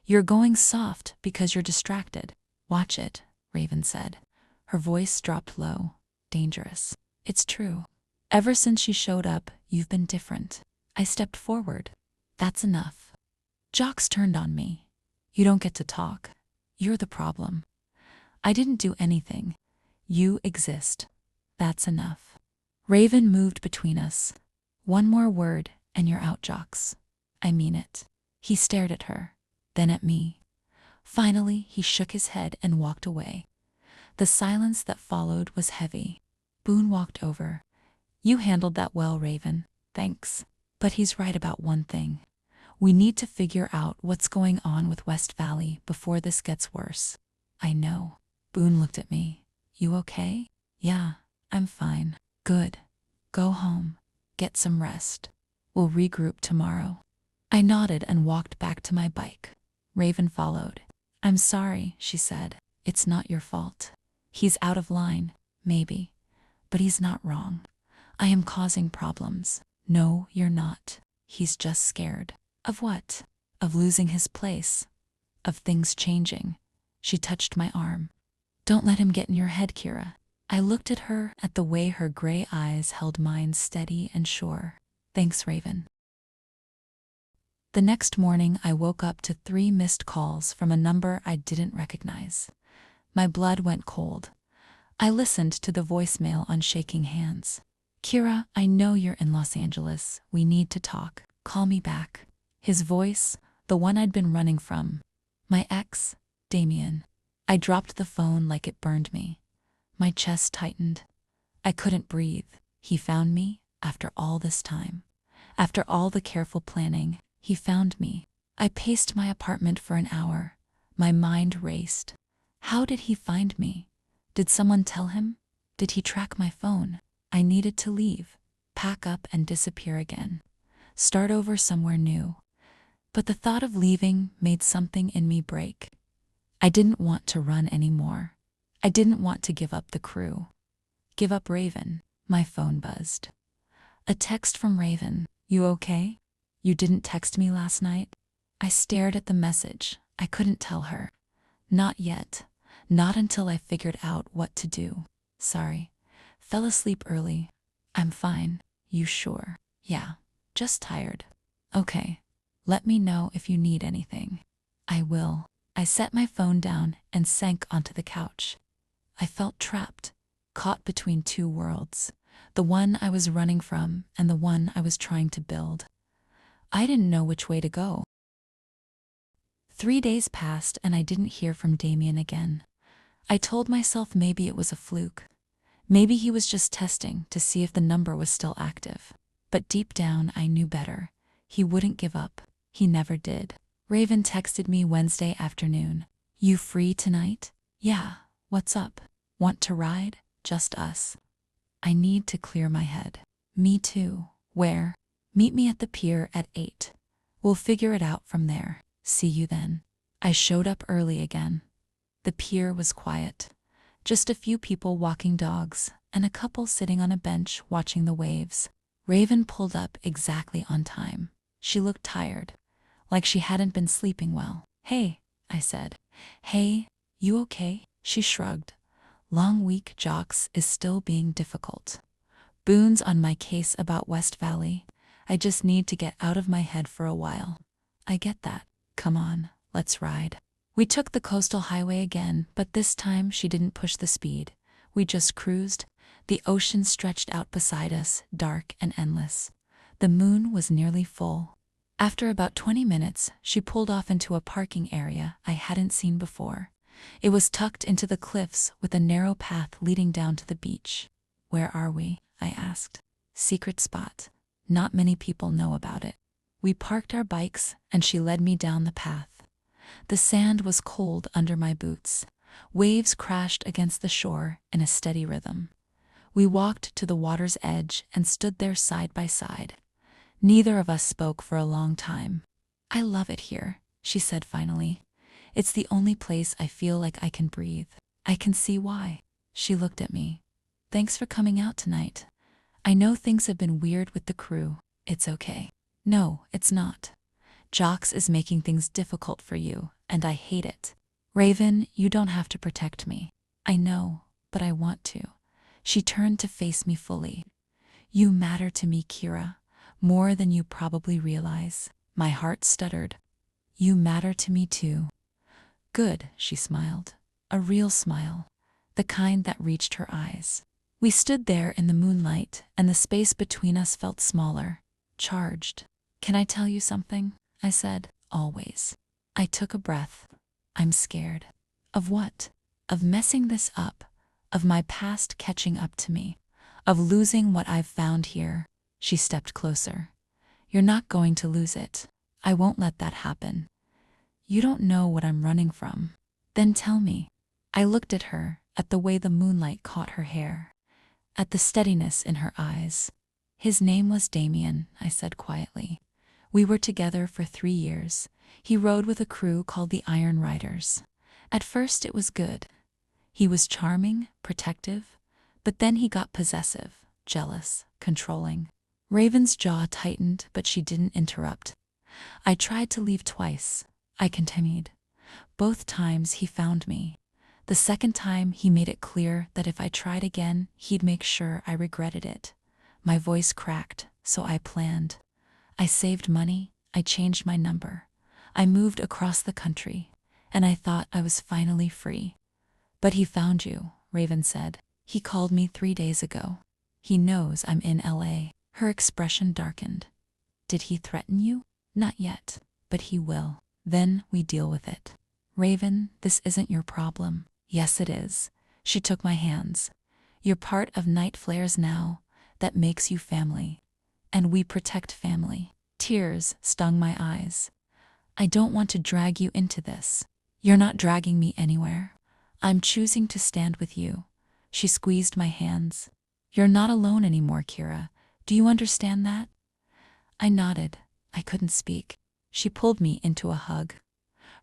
You're going soft because you're distracted. Watch it, Raven said. Her voice dropped low. Dangerous. It's true. Ever since she showed up, you've been different. I stepped forward. That's enough. Jocks turned on me. You don't get to talk. You're the problem. I didn't do anything. You exist. That's enough. Raven moved between us. One more word and you're out, Jocks. I mean it. He stared at her, then at me. Finally, he shook his head and walked away. The silence that followed was heavy. Boone walked over. You handled that well, Raven. Thanks. But he's right about one thing. We need to figure out what's going on with West Valley before this gets worse. I know. Boone looked at me. You okay? Yeah, I'm fine. Good. Go home. Get some rest. We'll regroup tomorrow. I nodded and walked back to my bike. Raven followed. I'm sorry, she said. It's not your fault. He's out of line, maybe. But he's not wrong. I am causing problems. No, you're not. He's just scared. Of what? Of losing his place. Of things changing. She touched my arm. Don't let him get in your head, Kira. I looked at her, at the way her gray eyes held mine steady and sure. Thanks, Raven. The next morning, I woke up to 3 missed calls from a number I didn't recognize. My blood went cold. I listened to the voicemail on shaking hands. Kira, I know you're in Los Angeles. We need to talk. Call me back. His voice, the one I'd been running from. My ex, Damien. I dropped the phone like it burned me. My chest tightened. I couldn't breathe. He found me after all this time. After all the careful planning, he found me. I paced my apartment for an hour. My mind raced. How did he find me? Did someone tell him? Did he track my phone? I needed to leave, pack up and disappear again. Start over somewhere new. But the thought of leaving made something in me break. I didn't want to run anymore. I didn't want to give up the crew. Give up Raven. My phone buzzed. A text from Raven. You okay? You didn't text me last night? I stared at the message. I couldn't tell her. Not yet. Not until I figured out what to do. Sorry. Fell asleep early. I'm fine. You sure? Yeah. Just tired. Okay. Let me know if you need anything. I will. I set my phone down and sank onto the couch. I felt trapped, caught between 2 worlds, the one I was running from and the one I was trying to build. I didn't know which way to go. 3 days passed and I didn't hear from Damien again. I told myself maybe it was a fluke. Maybe he was just testing to see if the number was still active. But deep down I knew better. He wouldn't give up. He never did. Raven texted me Wednesday afternoon. You free tonight? Yeah. What's up? Want to ride? Just us. I need to clear my head. Me too. Where? Meet me at the pier at 8. We'll figure it out from there. See you then. I showed up early again. The pier was quiet. Just a few people walking dogs and a couple sitting on a bench watching the waves. Raven pulled up exactly on time. She looked tired, like she hadn't been sleeping well. Hey, I said. Hey, you okay? She shrugged. Long week, Jocks, is still being difficult. Boone's on my case about West Valley. I just need to get out of my head for a while. I get that. Come on, let's ride. We took the coastal highway again, but this time she didn't push the speed. We just cruised. The ocean stretched out beside us, dark and endless. The moon was nearly full. After about 20 minutes, she pulled off into a parking area I hadn't seen before. It was tucked into the cliffs with a narrow path leading down to the beach. Where are we? I asked. Secret spot. Not many people know about it. We parked our bikes and she led me down the path. The sand was cold under my boots. Waves crashed against the shore in a steady rhythm. We walked to the water's edge and stood there side by side. Neither of us spoke for a long time. I love it here, she said finally. It's the only place I feel like I can breathe. I can see why. She looked at me. Thanks for coming out tonight. I know things have been weird with the crew. It's okay. No, it's not. Jocks is making things difficult for you, and I hate it. Raven, you don't have to protect me. I know, but I want to. She turned to face me fully. You matter to me, Kira, more than you probably realize. My heart stuttered. You matter to me too. Good, she smiled. A real smile, the kind that reached her eyes. We stood there in the moonlight, and the space between us felt smaller, charged. Can I tell you something? I said. Always. I took a breath. I'm scared. Of what? Of messing this up. Of my past catching up to me. Of losing what I've found here. She stepped closer. You're not going to lose it. I won't let that happen. You don't know what I'm running from. Then tell me. I looked at her, at the way the moonlight caught her hair, at the steadiness in her eyes. His name was Damien, I said quietly. We were together for 3 years. He rode with a crew called the Iron Riders. At first it was good. He was charming, protective, but then he got possessive, jealous, controlling. Raven's jaw tightened, but she didn't interrupt. I tried to leave twice. I continued. Both times he found me. The second time he made it clear that if I tried again, he'd make sure I regretted it. My voice cracked, so I planned. I saved money, I changed my number. I moved across the country, and I thought I was finally free. But he found you, Raven said. He called me 3 days ago. He knows I'm in LA. Her expression darkened. Did he threaten you? Not yet, but he will. Then we deal with it. Raven, this isn't your problem. Yes, it is. She took my hands. You're part of Night Flares now. That makes you family. And we protect family. Tears stung my eyes. I don't want to drag you into this. You're not dragging me anywhere. I'm choosing to stand with you. She squeezed my hands. You're not alone anymore, Kira. Do you understand that? I nodded. I couldn't speak. She pulled me into a hug.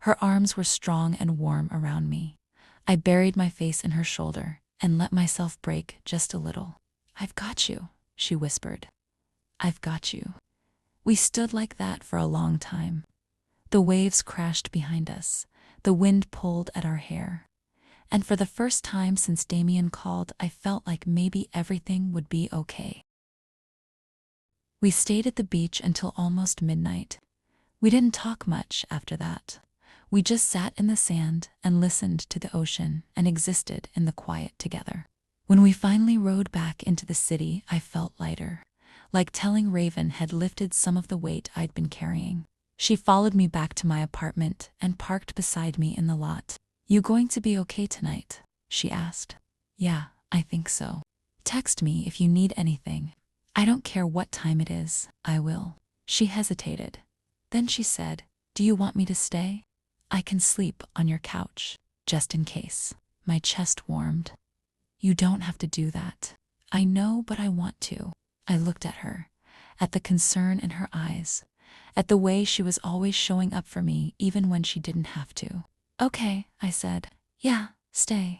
Her arms were strong and warm around me. I buried my face in her shoulder and let myself break just a little. I've got you, she whispered. I've got you. We stood like that for a long time. The waves crashed behind us. The wind pulled at our hair. And for the first time since Damien called, I felt like maybe everything would be okay. We stayed at the beach until almost midnight. We didn't talk much after that. We just sat in the sand and listened to the ocean and existed in the quiet together. When we finally rode back into the city, I felt lighter, like telling Raven had lifted some of the weight I'd been carrying. She followed me back to my apartment and parked beside me in the lot. You going to be okay tonight? She asked. Yeah, I think so. Text me if you need anything. I don't care what time it is, I will. She hesitated. Then she said, do you want me to stay? I can sleep on your couch, just in case. My chest warmed. You don't have to do that. I know, but I want to. I looked at her, at the concern in her eyes, at the way she was always showing up for me even when she didn't have to. Okay, I said. Yeah, stay.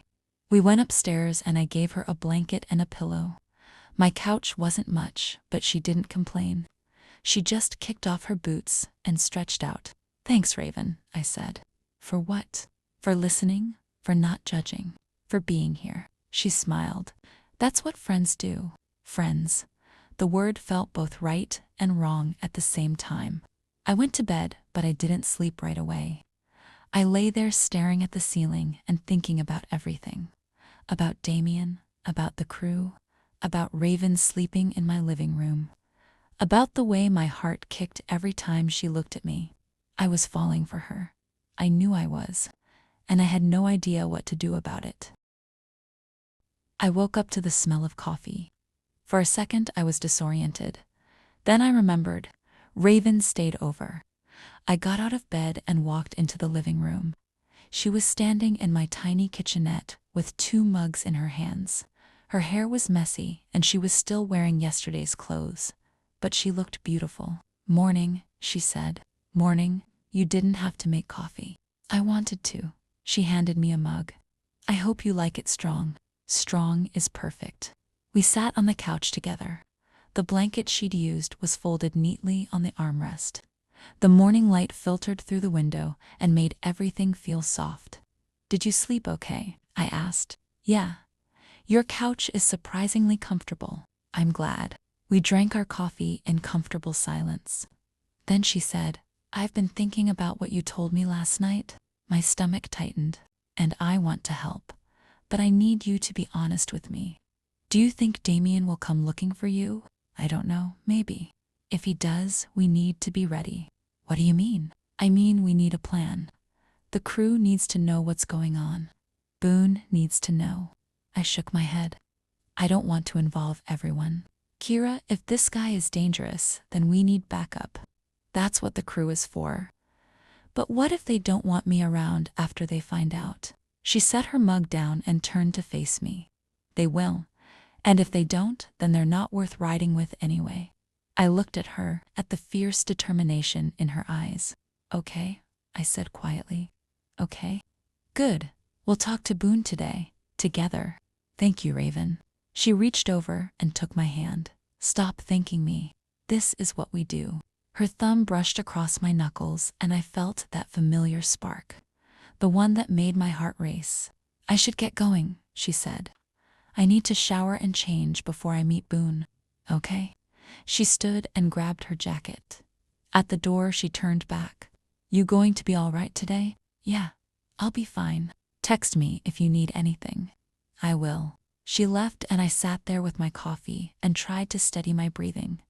We went upstairs and I gave her a blanket and a pillow. My couch wasn't much, but she didn't complain. She just kicked off her boots and stretched out. Thanks, Raven, I said. For what? For listening, for not judging, for being here. She smiled. That's what friends do. Friends. The word felt both right and wrong at the same time. I went to bed, but I didn't sleep right away. I lay there staring at the ceiling and thinking about everything. About Damien, about the crew, about Raven sleeping in my living room, about the way my heart kicked every time she looked at me. I was falling for her. I knew I was, and I had no idea what to do about it. I woke up to the smell of coffee. For a second, I was disoriented. Then I remembered. Raven stayed over. I got out of bed and walked into the living room. She was standing in my tiny kitchenette with 2 mugs in her hands. Her hair was messy, and she was still wearing yesterday's clothes. But she looked beautiful. Morning, she said. Morning, you didn't have to make coffee. I wanted to. She handed me a mug. I hope you like it strong. Strong is perfect. We sat on the couch together. The blanket she'd used was folded neatly on the armrest. The morning light filtered through the window and made everything feel soft. Did you sleep okay? I asked. Yeah. Your couch is surprisingly comfortable. I'm glad. We drank our coffee in comfortable silence. Then she said, I've been thinking about what you told me last night. My stomach tightened, and I want to help. But I need you to be honest with me. Do you think Damien will come looking for you? I don't know, maybe. If he does, we need to be ready. What do you mean? I mean we need a plan. The crew needs to know what's going on. Boone needs to know. I shook my head. I don't want to involve everyone. Kira, if this guy is dangerous, then we need backup. That's what the crew is for. But what if they don't want me around after they find out? She set her mug down and turned to face me. They will. And if they don't, then they're not worth riding with anyway. I looked at her, at the fierce determination in her eyes. Okay, I said quietly. Okay. Good. We'll talk to Boone today, together. Thank you, Raven. She reached over and took my hand. Stop thanking me. This is what we do. Her thumb brushed across my knuckles and I felt that familiar spark. The one that made my heart race. I should get going, she said. I need to shower and change before I meet Boone. Okay? She stood and grabbed her jacket. At the door, she turned back. You going to be all right today? Yeah, I'll be fine. Text me if you need anything. I will. She left and I sat there with my coffee and tried to steady my breathing.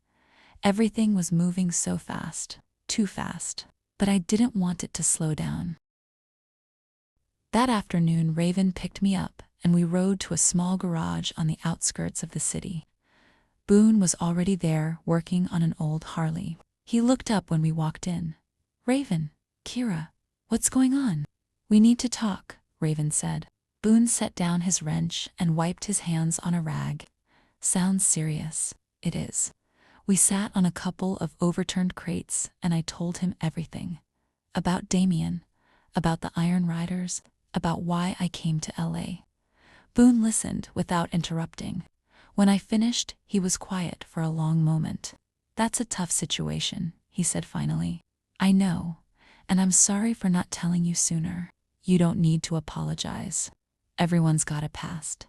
Everything was moving so fast, too fast, but I didn't want it to slow down. That afternoon, Raven picked me up and we rode to a small garage on the outskirts of the city. Boone was already there working on an old Harley. He looked up when we walked in. Raven, Kira, what's going on? We need to talk, Raven said. Boone set down his wrench and wiped his hands on a rag. Sounds serious. It is. We sat on a couple of overturned crates and I told him everything. About Damien, about the Iron Riders, about why I came to LA. Boone listened without interrupting. When I finished, he was quiet for a long moment. That's a tough situation, he said finally. I know, and I'm sorry for not telling you sooner. You don't need to apologize. Everyone's got a past.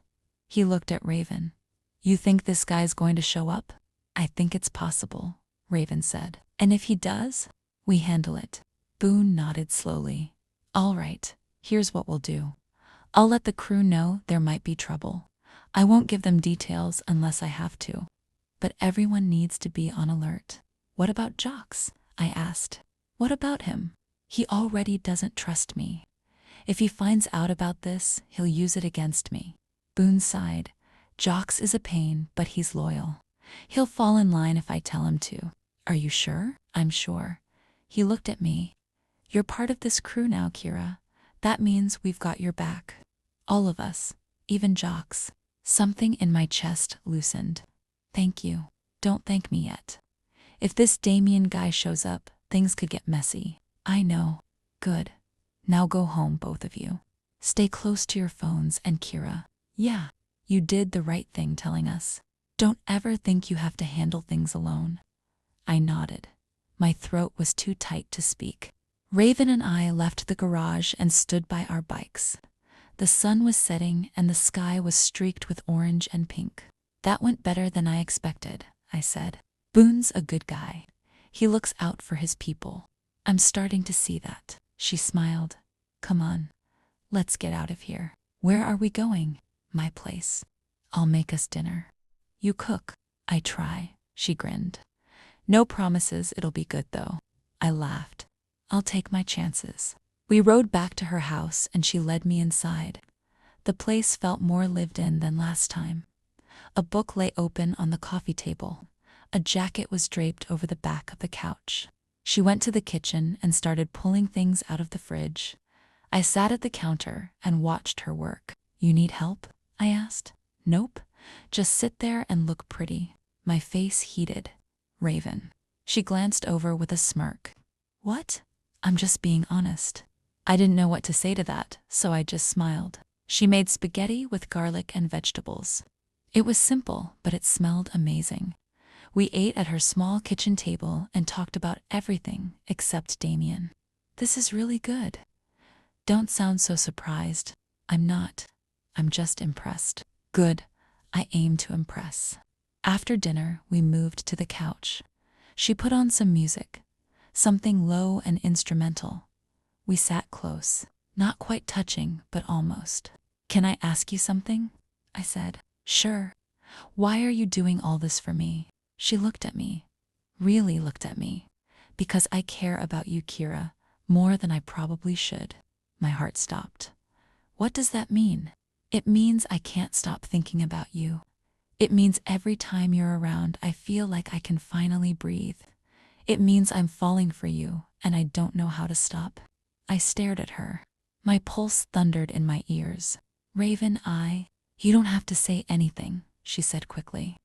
He looked at Raven. You think this guy's going to show up? I think it's possible, Raven said. And if he does, we handle it. Boone nodded slowly. All right, here's what we'll do. I'll let the crew know there might be trouble. I won't give them details unless I have to. But everyone needs to be on alert. What about Jocks? I asked. What about him? He already doesn't trust me. If he finds out about this, he'll use it against me. Boone sighed. Jocks is a pain, but he's loyal. He'll fall in line if I tell him to. Are you sure? I'm sure. He looked at me. You're part of this crew now, Kira. That means we've got your back. All of us, even Jocks. Something in my chest loosened. Thank you. Don't thank me yet. If this Damien guy shows up, things could get messy. I know. Good. Now go home, both of you. Stay close to your phones and Kira. Yeah, you did the right thing telling us. Don't ever think you have to handle things alone. I nodded. My throat was too tight to speak. Raven and I left the garage and stood by our bikes. The sun was setting and the sky was streaked with orange and pink. That went better than I expected, I said. Boone's a good guy. He looks out for his people. I'm starting to see that. She smiled. Come on. Let's get out of here. Where are we going? My place. I'll make us dinner. You cook. I try. She grinned. No promises it'll be good though. I laughed. I'll take my chances. We rode back to her house and she led me inside. The place felt more lived in than last time. A book lay open on the coffee table. A jacket was draped over the back of the couch. She went to the kitchen and started pulling things out of the fridge. I sat at the counter and watched her work. You need help? I asked. Nope. Just sit there and look pretty. My face heated. Raven. She glanced over with a smirk. What? I'm just being honest. I didn't know what to say to that, so I just smiled. She made spaghetti with garlic and vegetables. It was simple, but it smelled amazing. We ate at her small kitchen table and talked about everything except Damien. This is really good. Don't sound so surprised. I'm not. I'm just impressed. Good. I aim to impress. After dinner, we moved to the couch. She put on some music, something low and instrumental. We sat close, not quite touching, but almost. Can I ask you something? I said. Sure. Why are you doing all this for me? She looked at me, really looked at me. Because I care about you, Kira, more than I probably should. My heart stopped. What does that mean? It means I can't stop thinking about you. It means every time you're around, I feel like I can finally breathe. It means I'm falling for you, and I don't know how to stop. I stared at her. My pulse thundered in my ears. Raven, You don't have to say anything, she said quickly.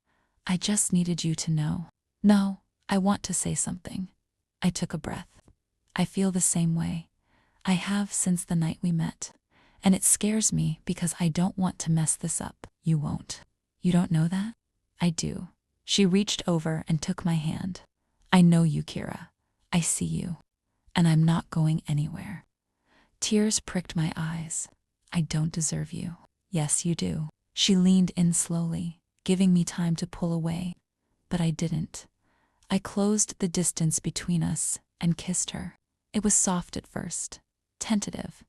I just needed you to know. No, I want to say something. I took a breath. I feel the same way. I have since the night we met. And it scares me because I don't want to mess this up. You won't. You don't know that? I do. She reached over and took my hand. I know you, Kira. I see you. And I'm not going anywhere. Tears pricked my eyes. I don't deserve you. Yes, you do. She leaned in slowly, giving me time to pull away. But I didn't. I closed the distance between us and kissed her. It was soft at first, tentative,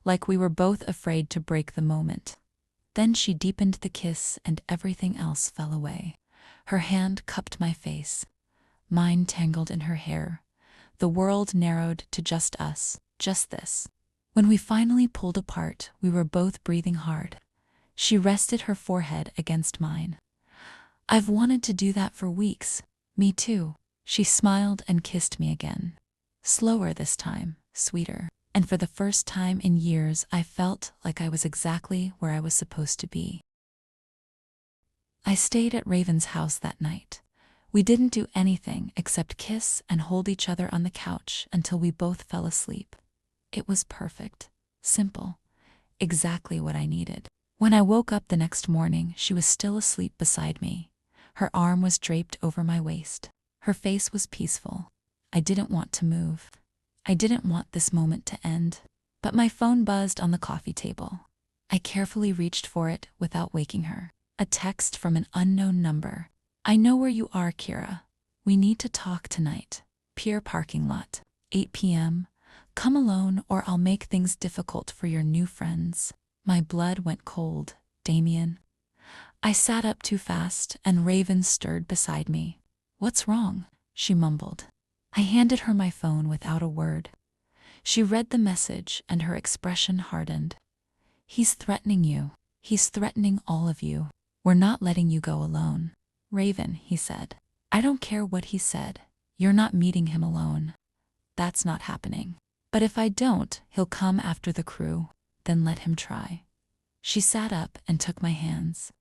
like we were both afraid to break the moment. Then she deepened the kiss and everything else fell away. Her hand cupped my face. Mine tangled in her hair. The world narrowed to just us, just this. When we finally pulled apart, we were both breathing hard. She rested her forehead against mine. I've wanted to do that for weeks. Me too. She smiled and kissed me again. Slower this time, sweeter. And for the first time in years, I felt like I was exactly where I was supposed to be. I stayed at Raven's house that night. We didn't do anything except kiss and hold each other on the couch until we both fell asleep. It was perfect, simple, exactly what I needed. When I woke up the next morning, she was still asleep beside me. Her arm was draped over my waist. Her face was peaceful. I didn't want to move. I didn't want this moment to end. But my phone buzzed on the coffee table. I carefully reached for it without waking her. A text from an unknown number. I know where you are, Kira. We need to talk tonight. Pier parking lot, 8 p.m. Come alone or I'll make things difficult for your new friends. My blood went cold, Damien. I sat up too fast and Raven stirred beside me. What's wrong? She mumbled. I handed her my phone without a word. She read the message and her expression hardened. He's threatening you. He's threatening all of you. We're not letting you go alone. Raven, he said. I don't care what he said. You're not meeting him alone. That's not happening. But if I don't, he'll come after the crew. Then let him try. She sat up and took my hands.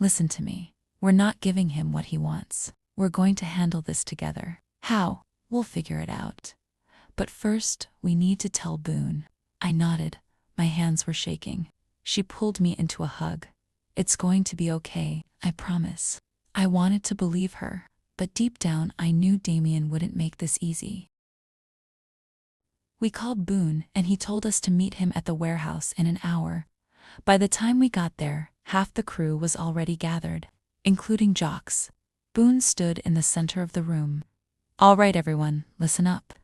Listen to me. We're not giving him what he wants. We're going to handle this together. How? We'll figure it out. But first, we need to tell Boone. I nodded. My hands were shaking. She pulled me into a hug. It's going to be okay, I promise. I wanted to believe her, but deep down I knew Damien wouldn't make this easy. We called Boone and he told us to meet him at the warehouse in an hour. By the time we got there, half the crew was already gathered, including Jocks. Boone stood in the center of the room. All right, everyone, listen up.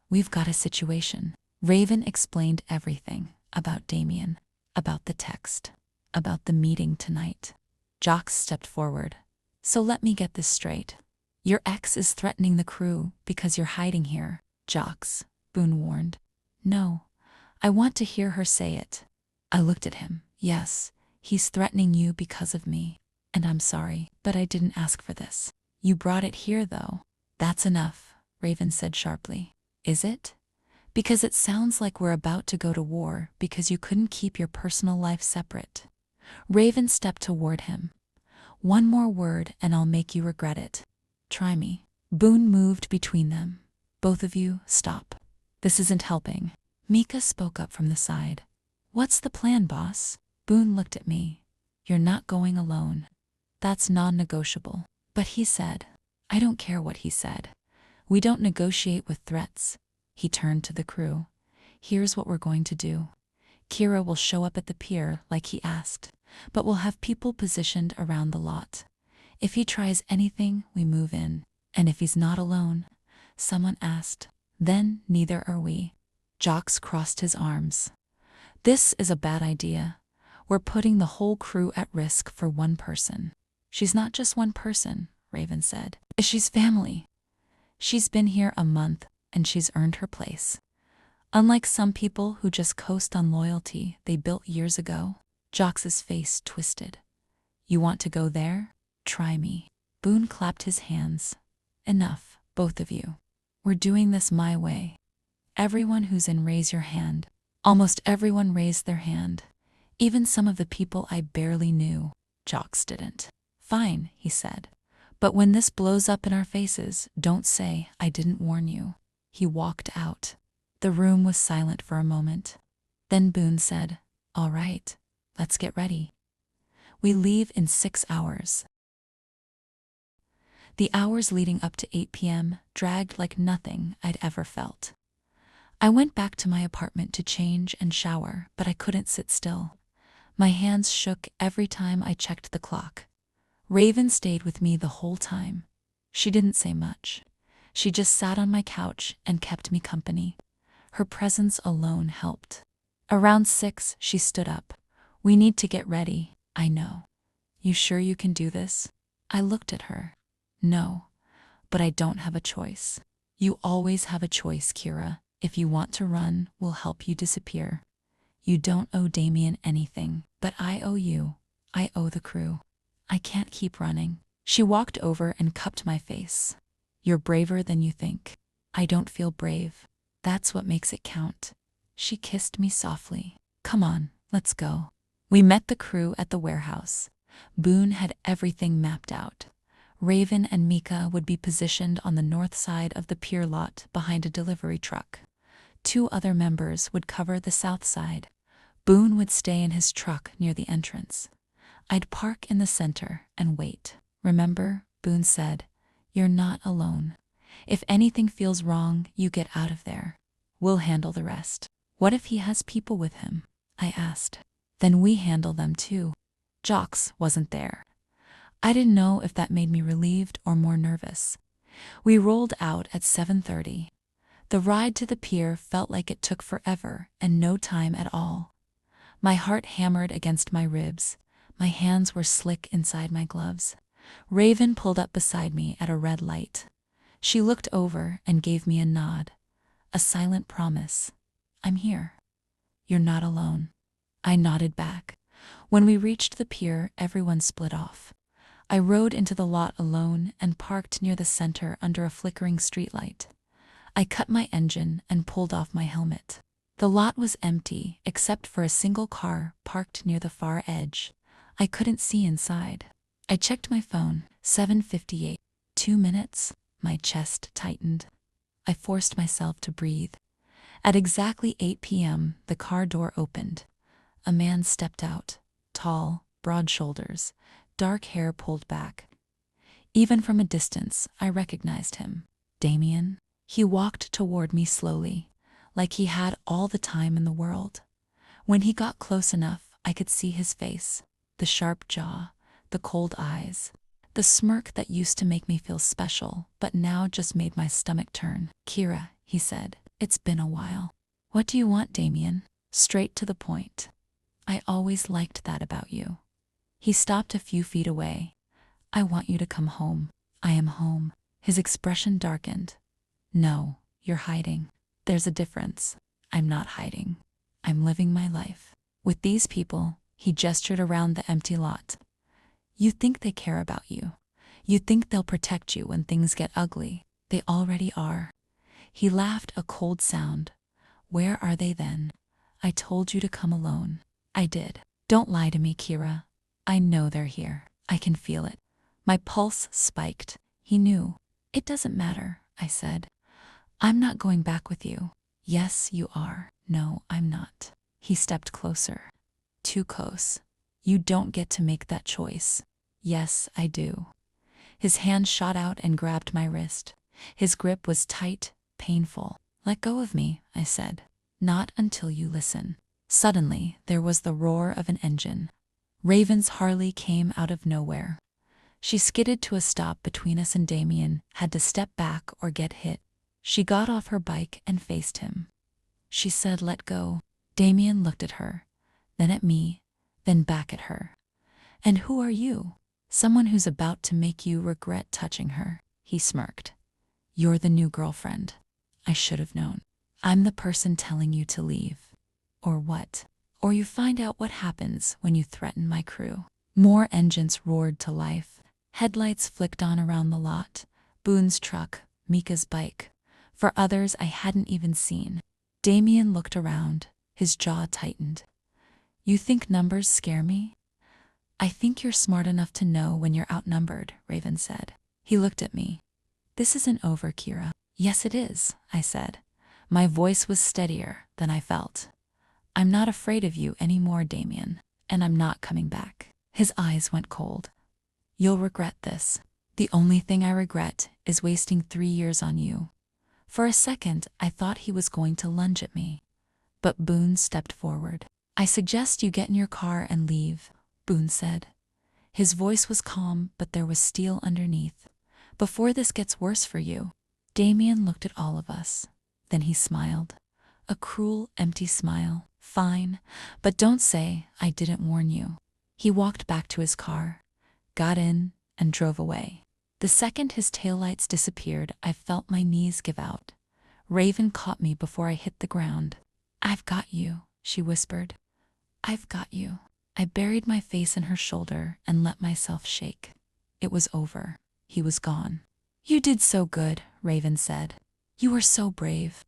We've got a situation. Raven explained everything about Damien, about the text, about the meeting tonight. Jocks stepped forward. So let me get this straight. Your ex is threatening the crew because you're hiding here, Jocks, Boone warned. No, I want to hear her say it. I looked at him. Yes, he's threatening you because of me. And I'm sorry, but I didn't ask for this. You brought it here, though. That's enough, Raven said sharply. Is it? Because it sounds like we're about to go to war because you couldn't keep your personal life separate. Raven stepped toward him. One more word and I'll make you regret it. Try me. Boone moved between them. Both of you, stop. This isn't helping. Mika spoke up from the side. What's the plan, boss? Boone looked at me. You're not going alone. That's non-negotiable. But he said. I don't care what he said. We don't negotiate with threats. He turned to the crew. Here's what we're going to do. Kira will show up at the pier like he asked, but we'll have people positioned around the lot. If he tries anything, we move in. And if he's not alone, someone asked, then neither are we. Jocks crossed his arms. This is a bad idea. We're putting the whole crew at risk for one person. She's not just one person, Raven said. She's family. She's been here a month, and she's earned her place. Unlike some people who just coast on loyalty they built years ago. Jox's face twisted. You want to go there? Try me. Boone clapped his hands. Enough, both of you. We're doing this my way. Everyone who's in, raise your hand. Almost everyone raised their hand. Even some of the people I barely knew. Jox didn't. Fine, he said. But when this blows up in our faces, don't say I didn't warn you. He walked out. The room was silent for a moment. Then Boone said, All right, let's get ready. We leave in 6 hours. The hours leading up to 8 p.m. dragged like nothing I'd ever felt. I went back to my apartment to change and shower, but I couldn't sit still. My hands shook every time I checked the clock. Raven stayed with me the whole time. She didn't say much. She just sat on my couch and kept me company. Her presence alone helped. Around 6, she stood up. We need to get ready, I know. You sure you can do this? I looked at her. No, but I don't have a choice. You always have a choice, Kira. If you want to run, we'll help you disappear. You don't owe Damien anything, but I owe you. I owe the crew. I can't keep running. She walked over and cupped my face. You're braver than you think. I don't feel brave. That's what makes it count. She kissed me softly. Come on, let's go. We met the crew at the warehouse. Boone had everything mapped out. Raven and Mika would be positioned on the north side of the pier lot behind a delivery truck. 2 other members would cover the south side. Boone would stay in his truck near the entrance. I'd park in the center and wait. Remember, Boone said, you're not alone. If anything feels wrong, you get out of there. We'll handle the rest. What if he has people with him? I asked. Then we handle them too. Jox wasn't there. I didn't know if that made me relieved or more nervous. We rolled out at 7:30. The ride to the pier felt like it took forever and no time at all. My heart hammered against my ribs. My hands were slick inside my gloves. Raven pulled up beside me at a red light. She looked over and gave me a nod. A silent promise. I'm here. You're not alone. I nodded back. When we reached the pier, everyone split off. I rode into the lot alone and parked near the center under a flickering streetlight. I cut my engine and pulled off my helmet. The lot was empty except for a single car parked near the far edge. I couldn't see inside. I checked my phone. 7:58. 2 minutes. My chest tightened. I forced myself to breathe. At exactly 8 p.m., the car door opened. A man stepped out. Tall, broad shoulders, dark hair pulled back. Even from a distance, I recognized him. Damien. He walked toward me slowly, like he had all the time in the world. When he got close enough, I could see his face, the sharp jaw, the cold eyes, the smirk that used to make me feel special, but now just made my stomach turn. Kira, he said, it's been a while. What do you want, Damien? Straight to the point. I always liked that about you. He stopped a few feet away. I want you to come home. I am home. His expression darkened. No, you're hiding. There's a difference. I'm not hiding. I'm living my life. With these people, he gestured around the empty lot. You think they care about you. You think they'll protect you when things get ugly. They already are. He laughed a cold sound. Where are they then? I told you to come alone. I did. Don't lie to me, Kira. I know they're here. I can feel it. My pulse spiked. He knew. It doesn't matter, I said. I'm not going back with you. Yes, you are. No, I'm not. He stepped closer. Too close. You don't get to make that choice. Yes, I do. His hand shot out and grabbed my wrist. His grip was tight, painful. Let go of me, I said. Not until you listen. Suddenly, there was the roar of an engine. Raven's Harley came out of nowhere. She skidded to a stop between us and Damien, had to step back or get hit. She got off her bike and faced him. She said, let go. Damien looked at her, then at me, then back at her. And who are you? Someone who's about to make you regret touching her. He smirked. You're the new girlfriend. I should have known. I'm the person telling you to leave. Or what? Or you find out what happens when you threaten my crew. More engines roared to life. Headlights flicked on around the lot. Boone's truck, Mika's bike. For others I hadn't even seen. Damien looked around, his jaw tightened. You think numbers scare me? I think you're smart enough to know when you're outnumbered, Raven said. He looked at me. This isn't over, Kira. Yes, it is, I said. My voice was steadier than I felt. I'm not afraid of you anymore, Damien, and I'm not coming back. His eyes went cold. You'll regret this. The only thing I regret is wasting 3 years on you. For a second, I thought he was going to lunge at me. But Boone stepped forward. I suggest you get in your car and leave, Boone said. His voice was calm, but there was steel underneath. Before this gets worse for you. Damien looked at all of us. Then he smiled. A cruel, empty smile. Fine, but don't say I didn't warn you. He walked back to his car, got in, and drove away. The second his taillights disappeared, I felt my knees give out. Raven caught me before I hit the ground. I've got you, she whispered. I've got you. I buried my face in her shoulder and let myself shake. It was over. He was gone. You did so good, Raven said. You were so brave.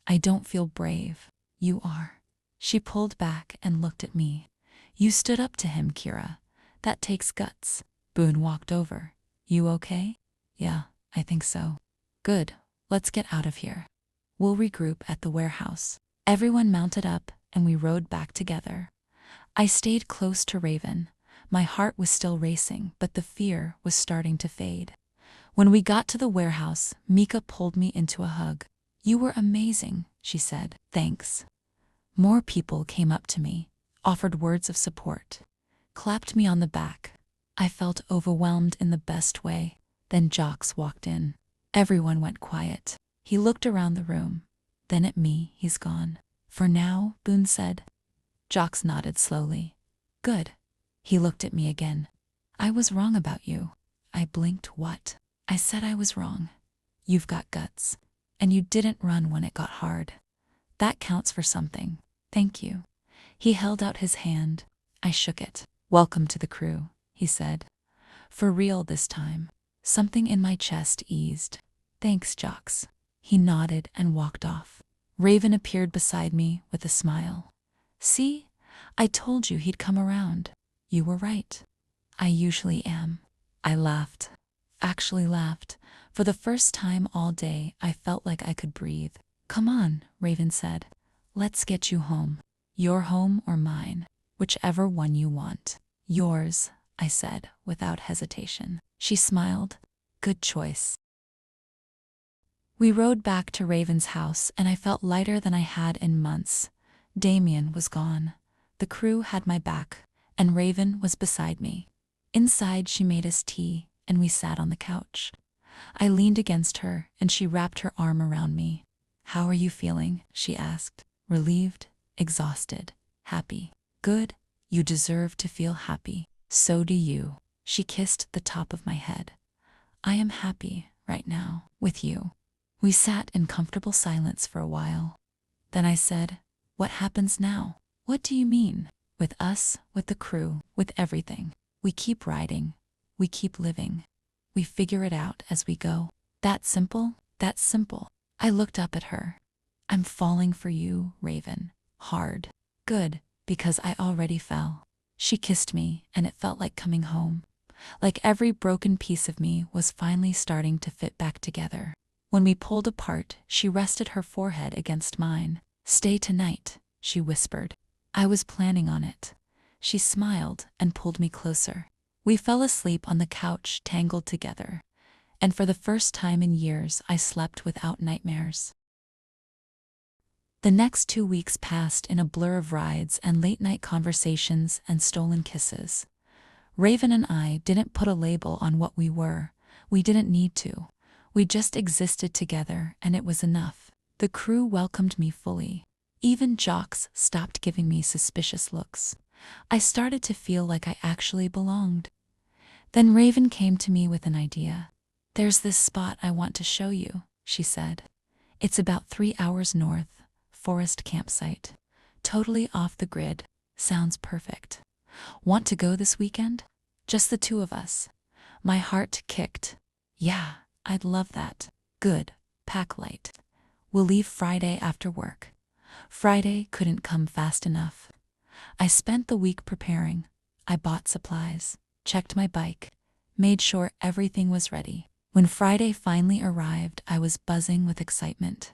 I don't feel brave. You are. She pulled back and looked at me. You stood up to him, Kira. That takes guts. Boone walked over. You okay? Yeah, I think so. Good. Let's get out of here. We'll regroup at the warehouse. Everyone mounted up and we rode back together. I stayed close to Raven. My heart was still racing, but the fear was starting to fade. When we got to the warehouse, Mika pulled me into a hug. You were amazing, she said. Thanks. More people came up to me, offered words of support, clapped me on the back. I felt overwhelmed in the best way. Then Jocks walked in. Everyone went quiet. He looked around the room. Then at me, he's gone. For now, Boone said. Jocks nodded slowly. Good. He looked at me again. I was wrong about you. I blinked. What? I said I was wrong. You've got guts. And you didn't run when it got hard. That counts for something. Thank you. He held out his hand. I shook it. Welcome to the crew, he said. For real this time. Something in my chest eased. Thanks, Jocks. He nodded and walked off. Raven appeared beside me with a smile. See? I told you he'd come around. You were right. I usually am. I laughed. Actually laughed. For the first time all day, I felt like I could breathe. Come on, Raven said. Let's get you home. Your home or mine, whichever one you want. Yours, I said, without hesitation. She smiled. Good choice. We rode back to Raven's house and I felt lighter than I had in months. Damien was gone. The crew had my back, and Raven was beside me. Inside she made us tea and we sat on the couch. I leaned against her and she wrapped her arm around me. How are you feeling? She asked. Relieved, exhausted, happy. Good, you deserve to feel happy. So do you. She kissed the top of my head. I am happy right now with you. We sat in comfortable silence for a while. Then I said, what happens now? What do you mean? With us, with the crew, with everything. We keep riding. We keep living. We figure it out as we go. That simple? That's simple. I looked up at her. I'm falling for you, Raven. Hard. Good, because I already fell. She kissed me, and it felt like coming home. Like every broken piece of me was finally starting to fit back together. When we pulled apart, she rested her forehead against mine. Stay tonight, she whispered. I was planning on it. She smiled and pulled me closer. We fell asleep on the couch, tangled together. And for the first time in years, I slept without nightmares. The next 2 weeks passed in a blur of rides and late-night conversations and stolen kisses. Raven and I didn't put a label on what we were. We didn't need to. We just existed together, and it was enough. The crew welcomed me fully. Even Jocks stopped giving me suspicious looks. I started to feel like I actually belonged. Then Raven came to me with an idea. There's this spot I want to show you, she said. It's about 3 hours north, forest campsite. Totally off the grid. Sounds perfect. Want to go this weekend? Just the two of us. My heart kicked. Yeah, I'd love that. Good. Pack light. We'll leave Friday after work. Friday couldn't come fast enough. I spent the week preparing. I bought supplies, checked my bike, made sure everything was ready. When Friday finally arrived, I was buzzing with excitement.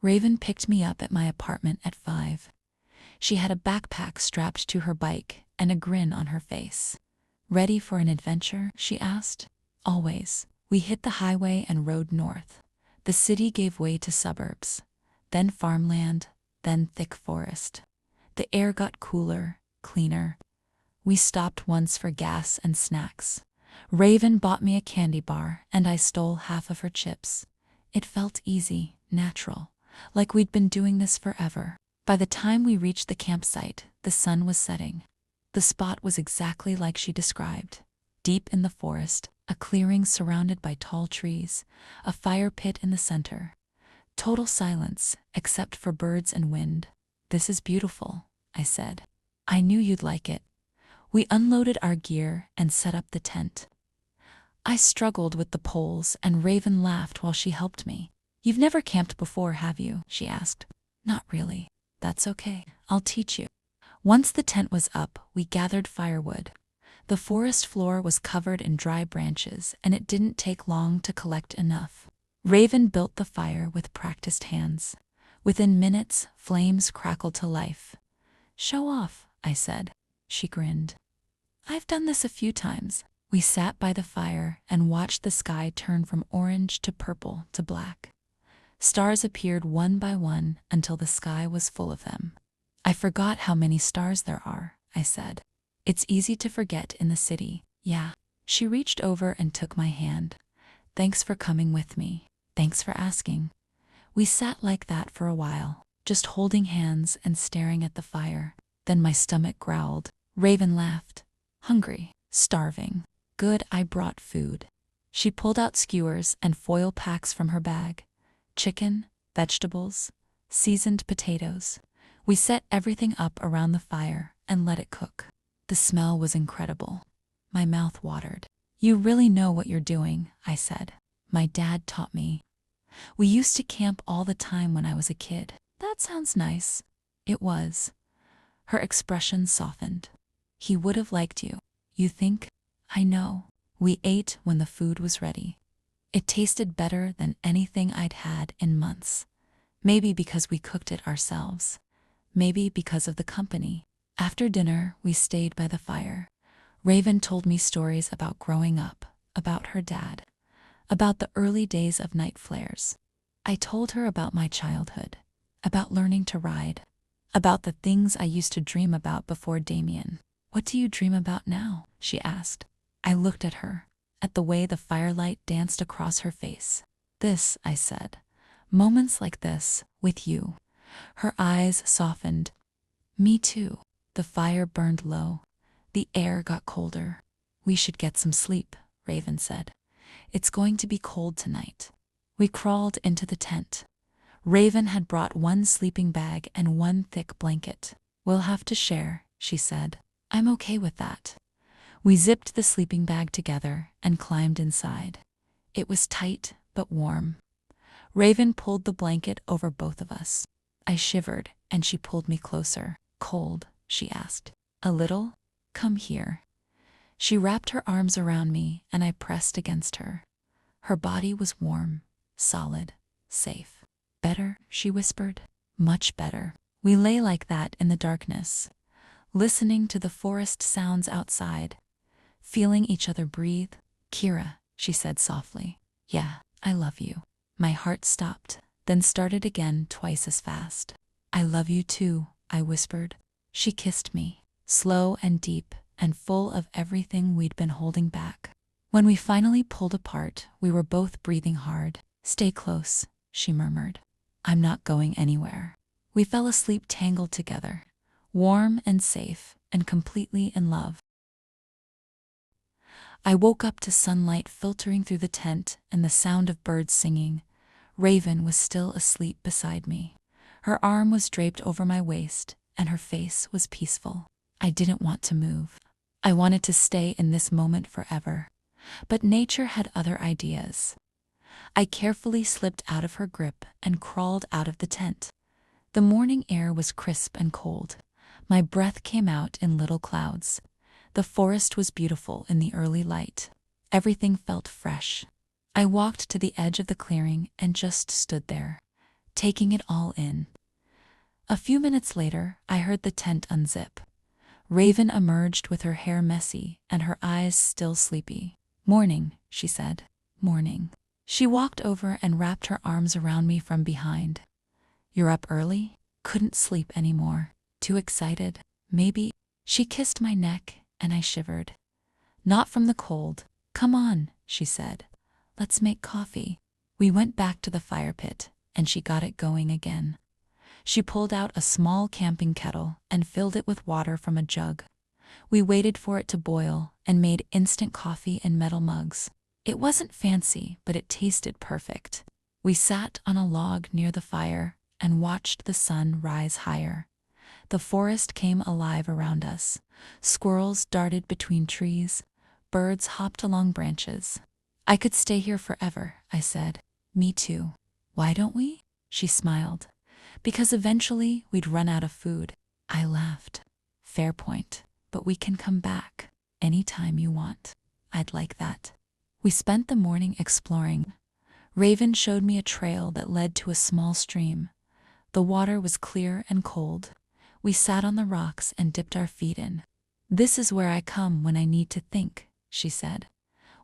Raven picked me up at my apartment at 5. She had a backpack strapped to her bike and a grin on her face. Ready for an adventure? She asked. Always. We hit the highway and rode north. The city gave way to suburbs, then farmland, then thick forest. The air got cooler, cleaner. We stopped once for gas and snacks. Raven bought me a candy bar and I stole half of her chips. It felt easy, natural, like we'd been doing this forever. By the time we reached the campsite, the sun was setting. The spot was exactly like she described. Deep in the forest, a clearing surrounded by tall trees, a fire pit in the center. Total silence, except for birds and wind. This is beautiful, I said. I knew you'd like it. We unloaded our gear and set up the tent. I struggled with the poles and Raven laughed while she helped me. You've never camped before, have you? She asked. Not really. That's okay. I'll teach you. Once the tent was up, we gathered firewood. The forest floor was covered in dry branches and it didn't take long to collect enough. Raven built the fire with practiced hands. Within minutes, flames crackled to life. Show off, I said. She grinned. I've done this a few times. We sat by the fire and watched the sky turn from orange to purple to black. Stars appeared one by one until the sky was full of them. I forgot how many stars there are, I said. It's easy to forget in the city. Yeah. She reached over and took my hand. Thanks for coming with me. Thanks for asking. We sat like that for a while, just holding hands and staring at the fire. Then my stomach growled. Raven laughed. Hungry. Starving. Good, I brought food. She pulled out skewers and foil packs from her bag. Chicken, vegetables, seasoned potatoes. We set everything up around the fire and let it cook. The smell was incredible. My mouth watered. You really know what you're doing, I said. My dad taught me. We used to camp all the time when I was a kid. That sounds nice. It was. Her expression softened. He would have liked you. You think? I know. We ate when the food was ready. It tasted better than anything I'd had in months. Maybe because we cooked it ourselves. Maybe because of the company. After dinner, we stayed by the fire. Raven told me stories about growing up, about her dad, about the early days of night flares. I told her about my childhood, about learning to ride, about the things I used to dream about before Damien. What do you dream about now? She asked. I looked at her, at the way the firelight danced across her face. This, I said. Moments like this, with you. Her eyes softened. Me too. The fire burned low. The air got colder. We should get some sleep, Raven said. It's going to be cold tonight. We crawled into the tent. Raven had brought one sleeping bag and one thick blanket. We'll have to share, she said. I'm okay with that. We zipped the sleeping bag together and climbed inside. It was tight but warm. Raven pulled the blanket over both of us. I shivered and she pulled me closer. Cold, she asked. A little? Come here. She wrapped her arms around me and I pressed against her. Her body was warm, solid, safe. Better, she whispered. Much better. We lay like that in the darkness, listening to the forest sounds outside, feeling each other breathe. Kira, she said softly. Yeah, I love you. My heart stopped, then started again twice as fast. I love you too, I whispered. She kissed me, slow and deep and full of everything we'd been holding back. When we finally pulled apart, we were both breathing hard. Stay close, she murmured. I'm not going anywhere. We fell asleep tangled together, warm and safe and completely in love. I woke up to sunlight filtering through the tent and the sound of birds singing. Raven was still asleep beside me. Her arm was draped over my waist, and her face was peaceful. I didn't want to move. I wanted to stay in this moment forever. But nature had other ideas. I carefully slipped out of her grip and crawled out of the tent. The morning air was crisp and cold. My breath came out in little clouds. The forest was beautiful in the early light. Everything felt fresh. I walked to the edge of the clearing and just stood there, taking it all in. A few minutes later, I heard the tent unzip. Raven emerged with her hair messy and her eyes still sleepy. "Morning," she said. "Morning." She walked over and wrapped her arms around me from behind. "You're up early?" Couldn't sleep anymore. Too excited? Maybe. She kissed my neck and I shivered. "Not from the cold. Come on," she said. "Let's make coffee." We went back to the fire pit and she got it going again. She pulled out a small camping kettle and filled it with water from a jug. We waited for it to boil and made instant coffee in metal mugs. It wasn't fancy, but it tasted perfect. We sat on a log near the fire and watched the sun rise higher. The forest came alive around us. Squirrels darted between trees. Birds hopped along branches. "I could stay here forever," I said. "Me too." "Why don't we?" She smiled. "Because eventually we'd run out of food." I laughed. "Fair point. But we can come back anytime you want." "I'd like that." We spent the morning exploring. Raven showed me a trail that led to a small stream. The water was clear and cold. We sat on the rocks and dipped our feet in. "This is where I come when I need to think," she said.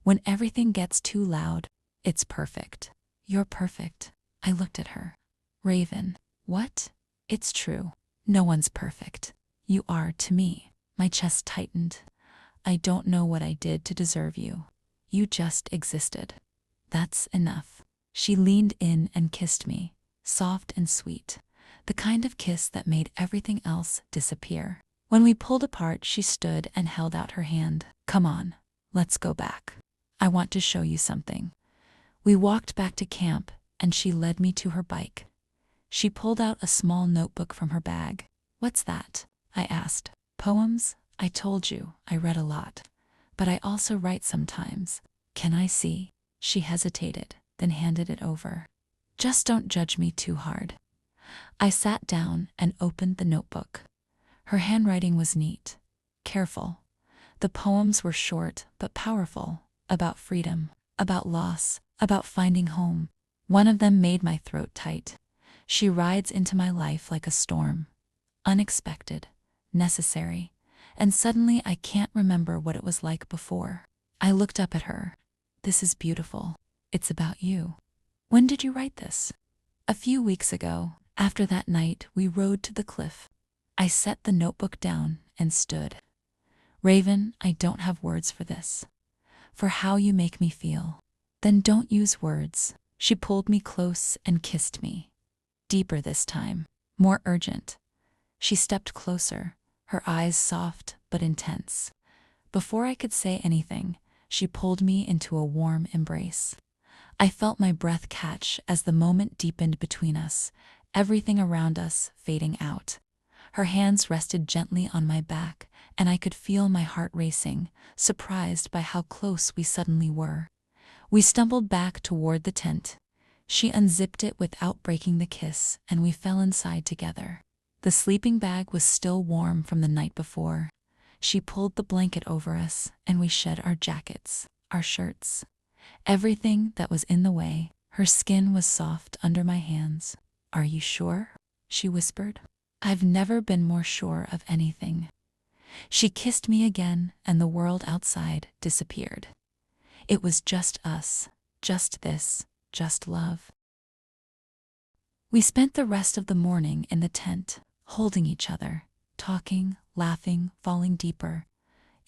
"When everything gets too loud, it's perfect." "You're perfect." I looked at her. "Raven." "What?" "It's true. No one's perfect. You are to me." My chest tightened. "I don't know what I did to deserve you. You just existed. That's enough." She leaned in and kissed me, soft and sweet, the kind of kiss that made everything else disappear. When we pulled apart, she stood and held out her hand. "Come on, let's go back. I want to show you something." We walked back to camp and she led me to her bike. She pulled out a small notebook from her bag. "What's that?" I asked. "Poems. I told you, I read a lot. But I also write sometimes." "Can I see?" She hesitated, then handed it over. "Just don't judge me too hard." I sat down and opened the notebook. Her handwriting was neat, careful. The poems were short but powerful, about freedom, about loss, about finding home. One of them made my throat tight. She rides into my life like a storm. Unexpected, necessary, and suddenly I can't remember what it was like before. I looked up at her. "This is beautiful. It's about you." "When did you write this?" "A few weeks ago, after that night we rode to the cliff." I set the notebook down and stood. "Raven, I don't have words for this. For how you make me feel." "Then don't use words." She pulled me close and kissed me. Deeper this time, more urgent. She stepped closer, her eyes soft but intense. Before I could say anything, she pulled me into a warm embrace. I felt my breath catch as the moment deepened between us, everything around us fading out. Her hands rested gently on my back, and I could feel my heart racing, surprised by how close we suddenly were. We stumbled back toward the tent. She unzipped it without breaking the kiss, and we fell inside together. The sleeping bag was still warm from the night before. She pulled the blanket over us, and we shed our jackets, our shirts, everything that was in the way. Her skin was soft under my hands. "Are you sure?" she whispered. "I've never been more sure of anything." She kissed me again, and the world outside disappeared. It was just us, just this, just love. We spent the rest of the morning in the tent, holding each other, talking, laughing, falling deeper.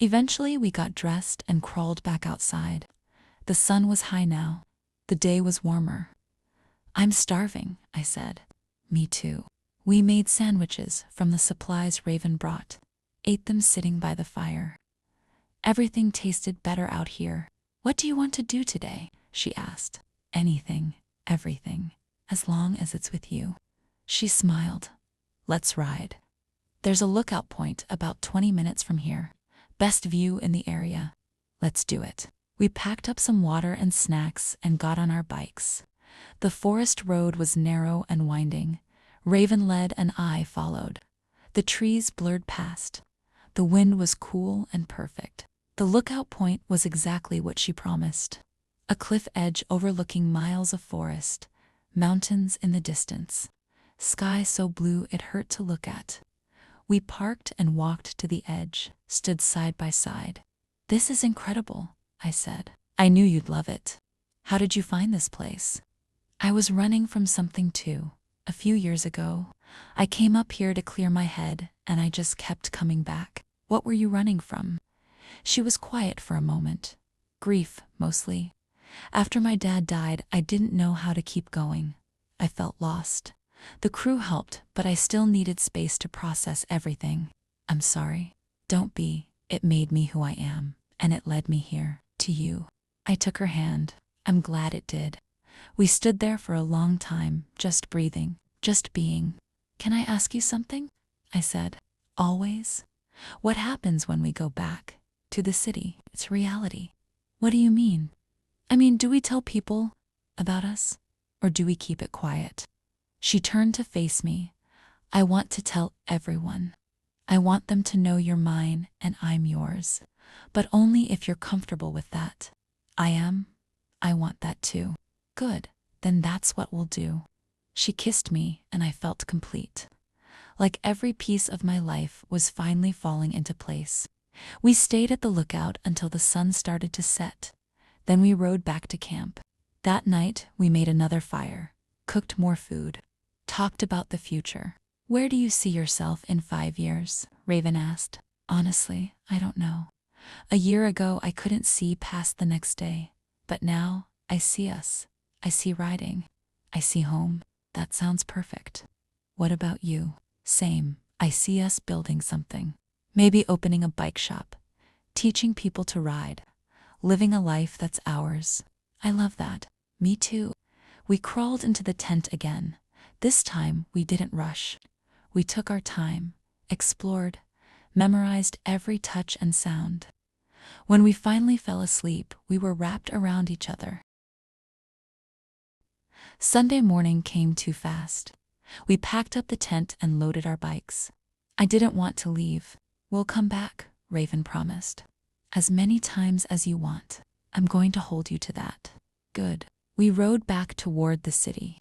Eventually we got dressed and crawled back outside. The sun was high now. The day was warmer. "I'm starving," I said. "Me too." We made sandwiches from the supplies Raven brought, ate them sitting by the fire. Everything tasted better out here. "What do you want to do today?" she asked. "Anything. Everything, as long as it's with you. She smiled. Let's ride. There's a lookout point about 20 minutes from here. Best view in the area. Let's do it. We packed up some water and snacks and got on our bikes. The forest road was narrow and winding. Raven led and I followed. The trees blurred past. The wind was cool and perfect. The lookout point was exactly what she promised. A cliff edge overlooking miles of forest, mountains in the distance, sky so blue it hurt to look at. We parked and walked to the edge, stood side by side. This is incredible, I said. I knew you'd love it. How did you find this place? I was running from something too. A few years ago, I came up here to clear my head and I just kept coming back. What were you running from? She was quiet for a moment. Grief, mostly. After my dad died, I didn't know how to keep going. I felt lost. The crew helped, but I still needed space to process everything. I'm sorry. Don't be. It made me who I am, and it led me here, to you. I took her hand. I'm glad it did. We stood there for a long time, just breathing, just being. Can I ask you something? I said. Always? What happens when we go back to the city? It's reality. What do you mean? I mean, do we tell people about us? Or do we keep it quiet? She turned to face me. I want to tell everyone. I want them to know you're mine and I'm yours. But only if you're comfortable with that. I am. I want that too. Good. Then that's what we'll do. She kissed me and I felt complete. Like every piece of my life was finally falling into place. We stayed at the lookout until the sun started to set. Then we rode back to camp. That night, we made another fire, cooked more food, talked about the future. Where do you see yourself in 5 years? Raven asked. Honestly, I don't know. A year ago, I couldn't see past the next day. But now, I see us. I see riding. I see home. That sounds perfect. What about you? Same. I see us building something. Maybe opening a bike shop. Teaching people to ride. Living a life that's ours. I love that. Me too. We crawled into the tent again. This time, we didn't rush. We took our time, explored, memorized every touch and sound. When we finally fell asleep, we were wrapped around each other. Sunday morning came too fast. We packed up the tent and loaded our bikes. I didn't want to leave. We'll come back, Raven promised. As many times as you want. I'm going to hold you to that. Good. We rode back toward the city.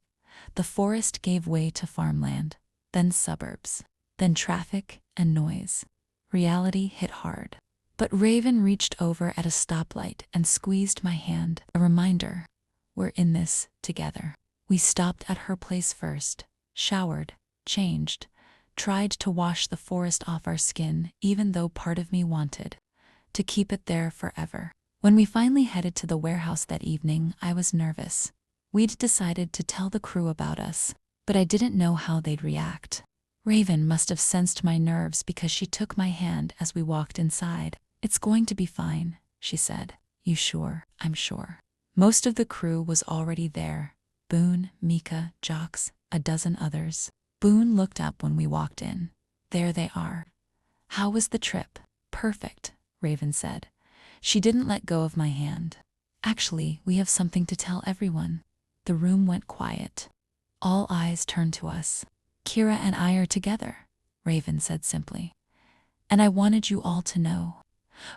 The forest gave way to farmland, then suburbs, then traffic and noise. Reality hit hard. But Raven reached over at a stoplight and squeezed my hand, a reminder. We're in this together. We stopped at her place first, showered, changed, tried to wash the forest off our skin, even though part of me wanted to keep it there forever. When we finally headed to the warehouse that evening, I was nervous. We'd decided to tell the crew about us, but I didn't know how they'd react. Raven must have sensed my nerves because she took my hand as we walked inside. It's going to be fine, she said. You sure? I'm sure. Most of the crew was already there. Boone, Mika, Jocks, a dozen others. Boone looked up when we walked in. There they are. How was the trip? Perfect, Raven said. She didn't let go of my hand. Actually, we have something to tell everyone. The room went quiet. All eyes turned to us. Kira and I are together, Raven said simply. And I wanted you all to know.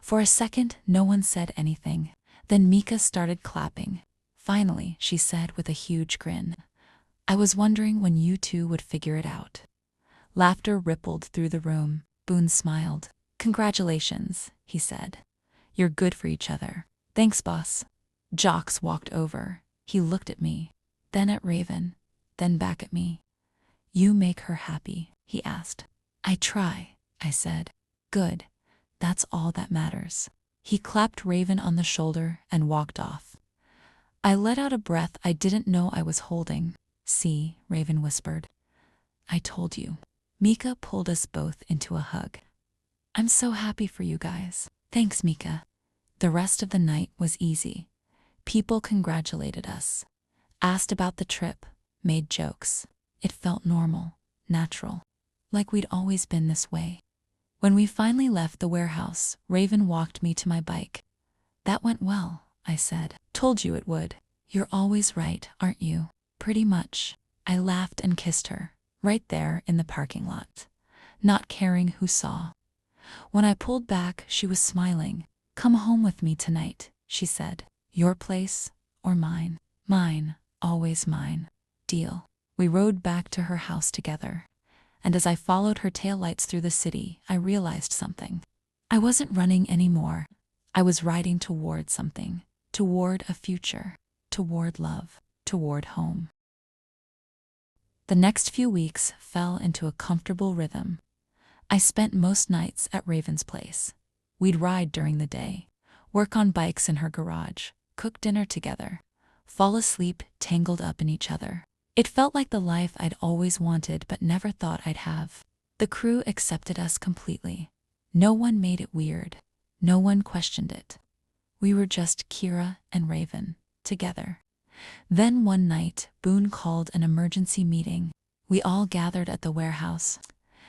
For a second, no one said anything. Then Mika started clapping. Finally, she said with a huge grin. I was wondering when you two would figure it out. Laughter rippled through the room. Boone smiled. Congratulations, he said. You're good for each other. Thanks, boss. Jocks walked over. He looked at me, then at Raven, then back at me. You make her happy, he asked. I try, I said. Good. That's all that matters. He clapped Raven on the shoulder and walked off. I let out a breath I didn't know I was holding. See, Raven whispered. I told you. Mika pulled us both into a hug. I'm so happy for you guys. Thanks, Mika. The rest of the night was easy. People congratulated us. asked about the trip, made jokes. It felt normal, natural, like we'd always been this way. When we finally left the warehouse, Raven walked me to my bike. "That went well," I said. "Told you it would." "You're always right, aren't you?" "Pretty much." I laughed and kissed her, right there in the parking lot, not caring who saw. When I pulled back, she was smiling. "Come home with me tonight," she said. "Your place or mine?" "Mine, always mine." "Deal." We rode back to her house together, and as I followed her taillights through the city, I realized something. I wasn't running anymore. I was riding toward something, toward a future, toward love, toward home. The next few weeks fell into a comfortable rhythm. I spent most nights at Raven's place. We'd ride during the day, work on bikes in her garage, cook dinner together, fall asleep tangled up in each other. It felt like the life I'd always wanted but never thought I'd have. The crew accepted us completely. No one made it weird. No one questioned it. We were just Kira and Raven, together. Then one night, Boone called an emergency meeting. We all gathered at the warehouse.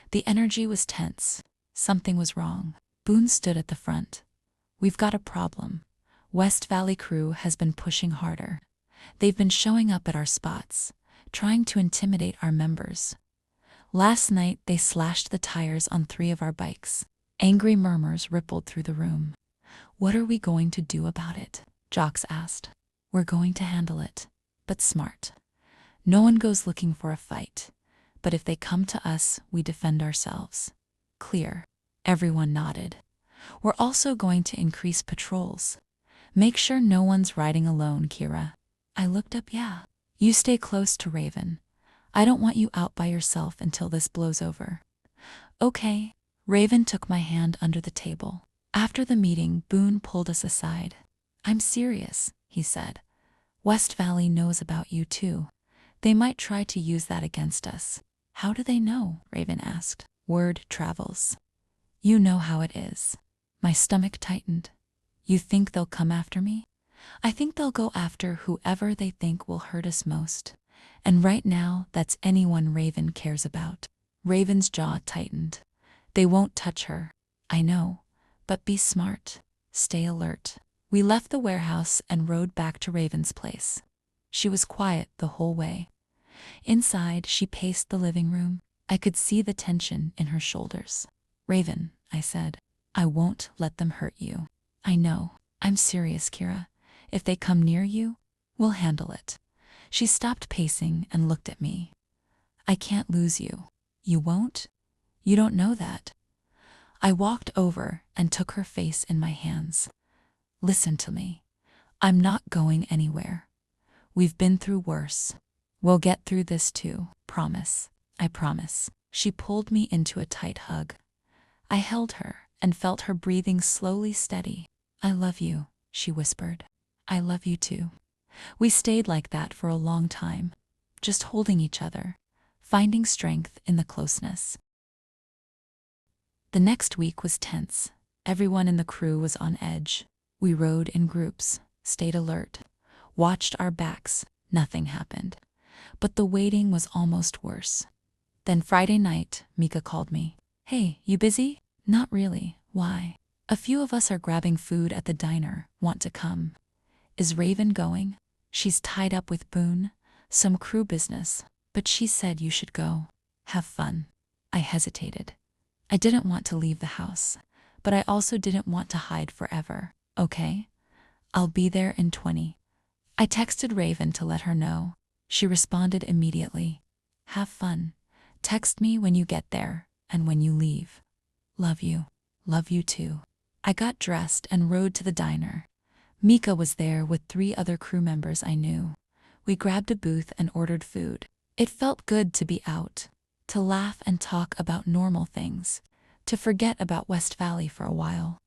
The energy was tense. Something was wrong. Boone stood at the front. "We've got a problem. West Valley crew has been pushing harder. They've been showing up at our spots, trying to intimidate our members. Last night they slashed the tires on 3 of our bikes." Angry murmurs rippled through the room. "What are we going to do about it?" Jocks asked. "We're going to handle it, but smart. No one goes looking for a fight, but if they come to us, we defend ourselves." "Clear." Everyone nodded. "We're also going to increase patrols. Make sure no one's riding alone, Kira." I looked up. "Yeah. You stay close to Raven. I don't want you out by yourself until this blows over." "Okay." Raven took my hand under the table. After the meeting, Boone pulled us aside. "I'm serious," he said. "West Valley knows about you too. They might try to use that against us." "How do they know?" Raven asked. "Word travels. You know how it is." My stomach tightened. "You think they'll come after me?" "I think they'll go after whoever they think will hurt us most. And right now, that's anyone Raven cares about." Raven's jaw tightened. "They won't touch her." "I know, but be smart. Stay alert." We left the warehouse and rode back to Raven's place. She was quiet the whole way. Inside, she paced the living room. I could see the tension in her shoulders. "Raven," I said, "I won't let them hurt you." "I know. I'm serious, Kira. If they come near you, we'll handle it." She stopped pacing and looked at me. "I can't lose you." "You won't? You don't know that." I walked over and took her face in my hands. "Listen to me. I'm not going anywhere. We've been through worse. We'll get through this too. Promise." "I promise." She pulled me into a tight hug. I held her and felt her breathing slowly steady. "I love you," she whispered. "I love you too." We stayed like that for a long time, just holding each other, finding strength in the closeness. The next week was tense. Everyone in the crew was on edge. We rode in groups, stayed alert, watched our backs. Nothing happened. But the waiting was almost worse. Then Friday night, Mika called me. "Hey, you busy?" "Not really. Why?" "A few of us are grabbing food at the diner. Want to come?" "Is Raven going?" "She's tied up with Boone. Some crew business. But she said you should go. Have fun." I hesitated. I didn't want to leave the house, but I also didn't want to hide forever. "Okay. I'll be there in 20. I texted Raven to let her know. She responded immediately. "Have fun. Text me when you get there and when you leave. Love you." "Love you too." I got dressed and rode to the diner. Mika was there with 3 other crew members I knew. We grabbed a booth and ordered food. It felt good to be out, to laugh and talk about normal things, to forget about West Valley for a while.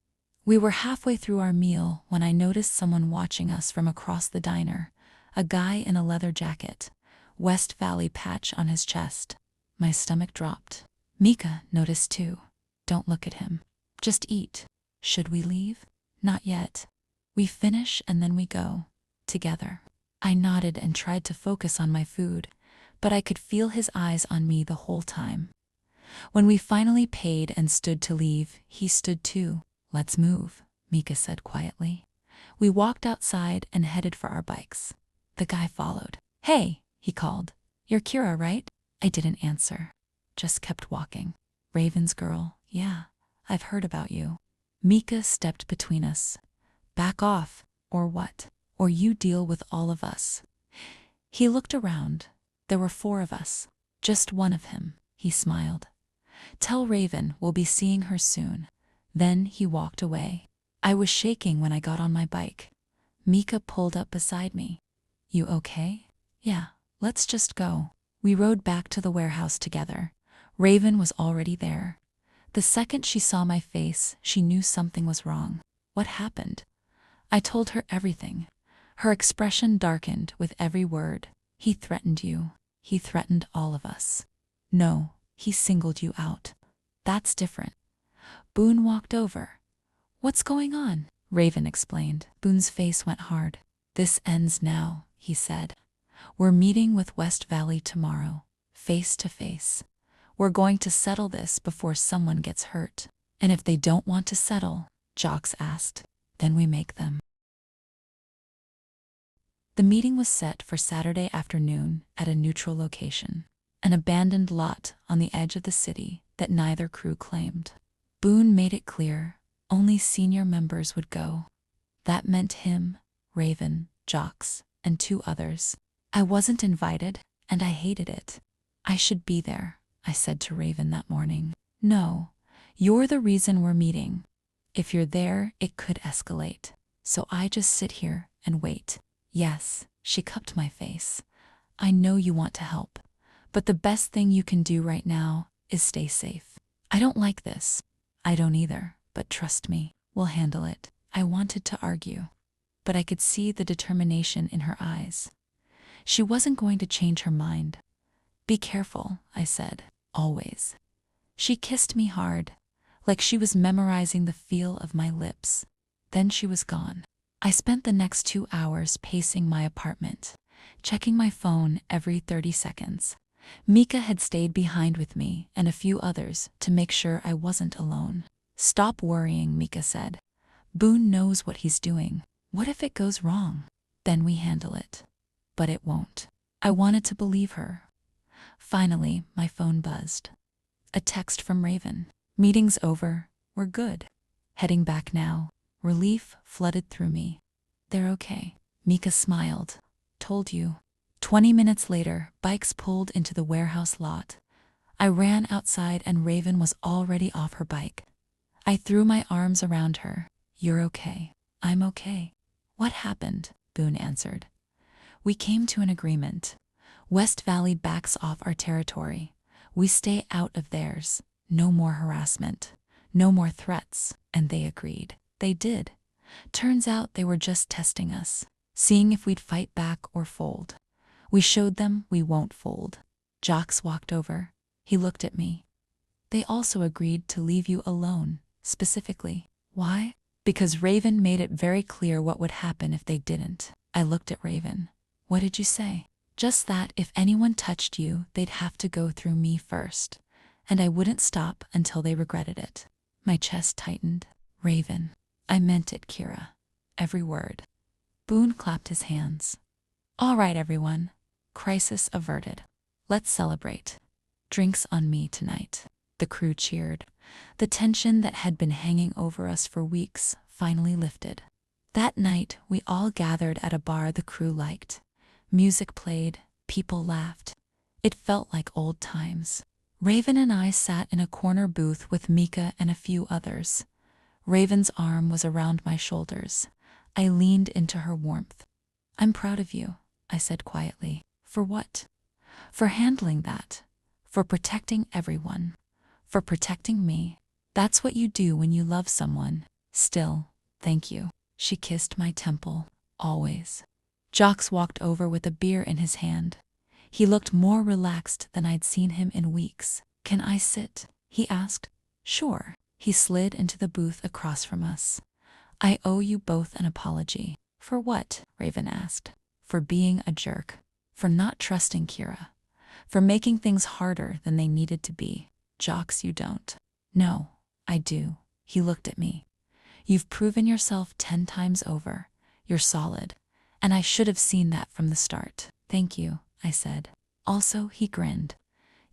We were halfway through our meal when I noticed someone watching us from across the diner, a guy in a leather jacket, West Valley patch on his chest. My stomach dropped. Mika noticed too. "Don't look at him. Just eat." "Should we leave?" "Not yet. We finish and then we go. Together." I nodded and tried to focus on my food, but I could feel his eyes on me the whole time. When we finally paid and stood to leave, he stood too. "Let's move," Mika said quietly. We walked outside and headed for our bikes. The guy followed. "Hey," he called. "You're Kira, right?" I didn't answer, just kept walking. "Raven's girl, yeah, I've heard about you." Mika stepped between us. "Back off, or what? Or you deal with all of us." He looked around. There were 4 of us. Just one of him. He smiled. "Tell Raven we'll be seeing her soon." Then he walked away. I was shaking when I got on my bike. Mika pulled up beside me. "You okay?" "Yeah, let's just go." We rode back to the warehouse together. Raven was already there. The second she saw my face, she knew something was wrong. "What happened?" I told her everything. Her expression darkened with every word. "He threatened you. He threatened all of us." "No, he singled you out. That's different." Boone walked over. "What's going on?" Raven explained. Boone's face went hard. "This ends now," he said. "We're meeting with West Valley tomorrow, face to face. We're going to settle this before someone gets hurt." "And if they don't want to settle," Jocks asked, "then we make them." The meeting was set for Saturday afternoon at a neutral location, an abandoned lot on the edge of the city that neither crew claimed. Boone made it clear only senior members would go. That meant him, Raven, Jocks, and 2 others. I wasn't invited, and I hated it. "I should be there," I said to Raven that morning. "No, you're the reason we're meeting. If you're there, it could escalate. So I just sit here and wait." "Yes," she cupped my face. "I know you want to help, but the best thing you can do right now is stay safe." "I don't like this." "I don't either, but trust me, we'll handle it." I wanted to argue, but I could see the determination in her eyes. She wasn't going to change her mind. "Be careful," I said, "always." She kissed me hard, like she was memorizing the feel of my lips. Then she was gone. I spent the next 2 hours pacing my apartment, checking my phone every 30 seconds. Mika had stayed behind with me and a few others to make sure I wasn't alone. "Stop worrying," Mika said. "Boone knows what he's doing. What if it goes wrong? Then we handle it." But it won't. I wanted to believe her. Finally, my phone buzzed. A text from Raven. "Meeting's over. We're good. Heading back now." Relief flooded through me. "They're okay." Mika smiled. "Told you." 20 minutes later, bikes pulled into the warehouse lot. I ran outside and Raven was already off her bike. I threw my arms around her. "You're okay." "I'm okay." "What happened?" Boone answered. "We came to an agreement. West Valley backs off our territory. We stay out of theirs. No more harassment. No more threats." And they agreed. They did. Turns out they were just testing us, seeing if we'd fight back or fold. We showed them we won't fold. Jocks walked over. He looked at me. "They also agreed to leave you alone, specifically." "Why?" "Because Raven made it very clear what would happen if they didn't." I looked at Raven. "What did you say?" "Just that if anyone touched you, they'd have to go through me first, and I wouldn't stop until they regretted it." My chest tightened. "Raven." "I meant it, Kira. Every word." Boone clapped his hands. "All right, everyone. Crisis averted. Let's celebrate. Drinks on me tonight." The crew cheered. The tension that had been hanging over us for weeks finally lifted. That night, we all gathered at a bar the crew liked. Music played, people laughed. It felt like old times. Raven and I sat in a corner booth with Mika and a few others. Raven's arm was around my shoulders. I leaned into her warmth. "I'm proud of you," I said quietly. "For what?" "For handling that. For protecting everyone. For protecting me. That's what you do when you love someone. Still, thank you." She kissed my temple. "Always." Jocks walked over with a beer in his hand. He looked more relaxed than I'd seen him in weeks. "Can I sit?" he asked. "Sure." He slid into the booth across from us. "I owe you both an apology." "For what?" Raven asked. for being a jerk, for not trusting Kira, for making things harder than they needed to be. Jocks, you don't. No, I do. He looked at me. You've proven yourself 10 times over. You're solid. And I should have seen that from the start. Thank you, I said. Also, he grinned.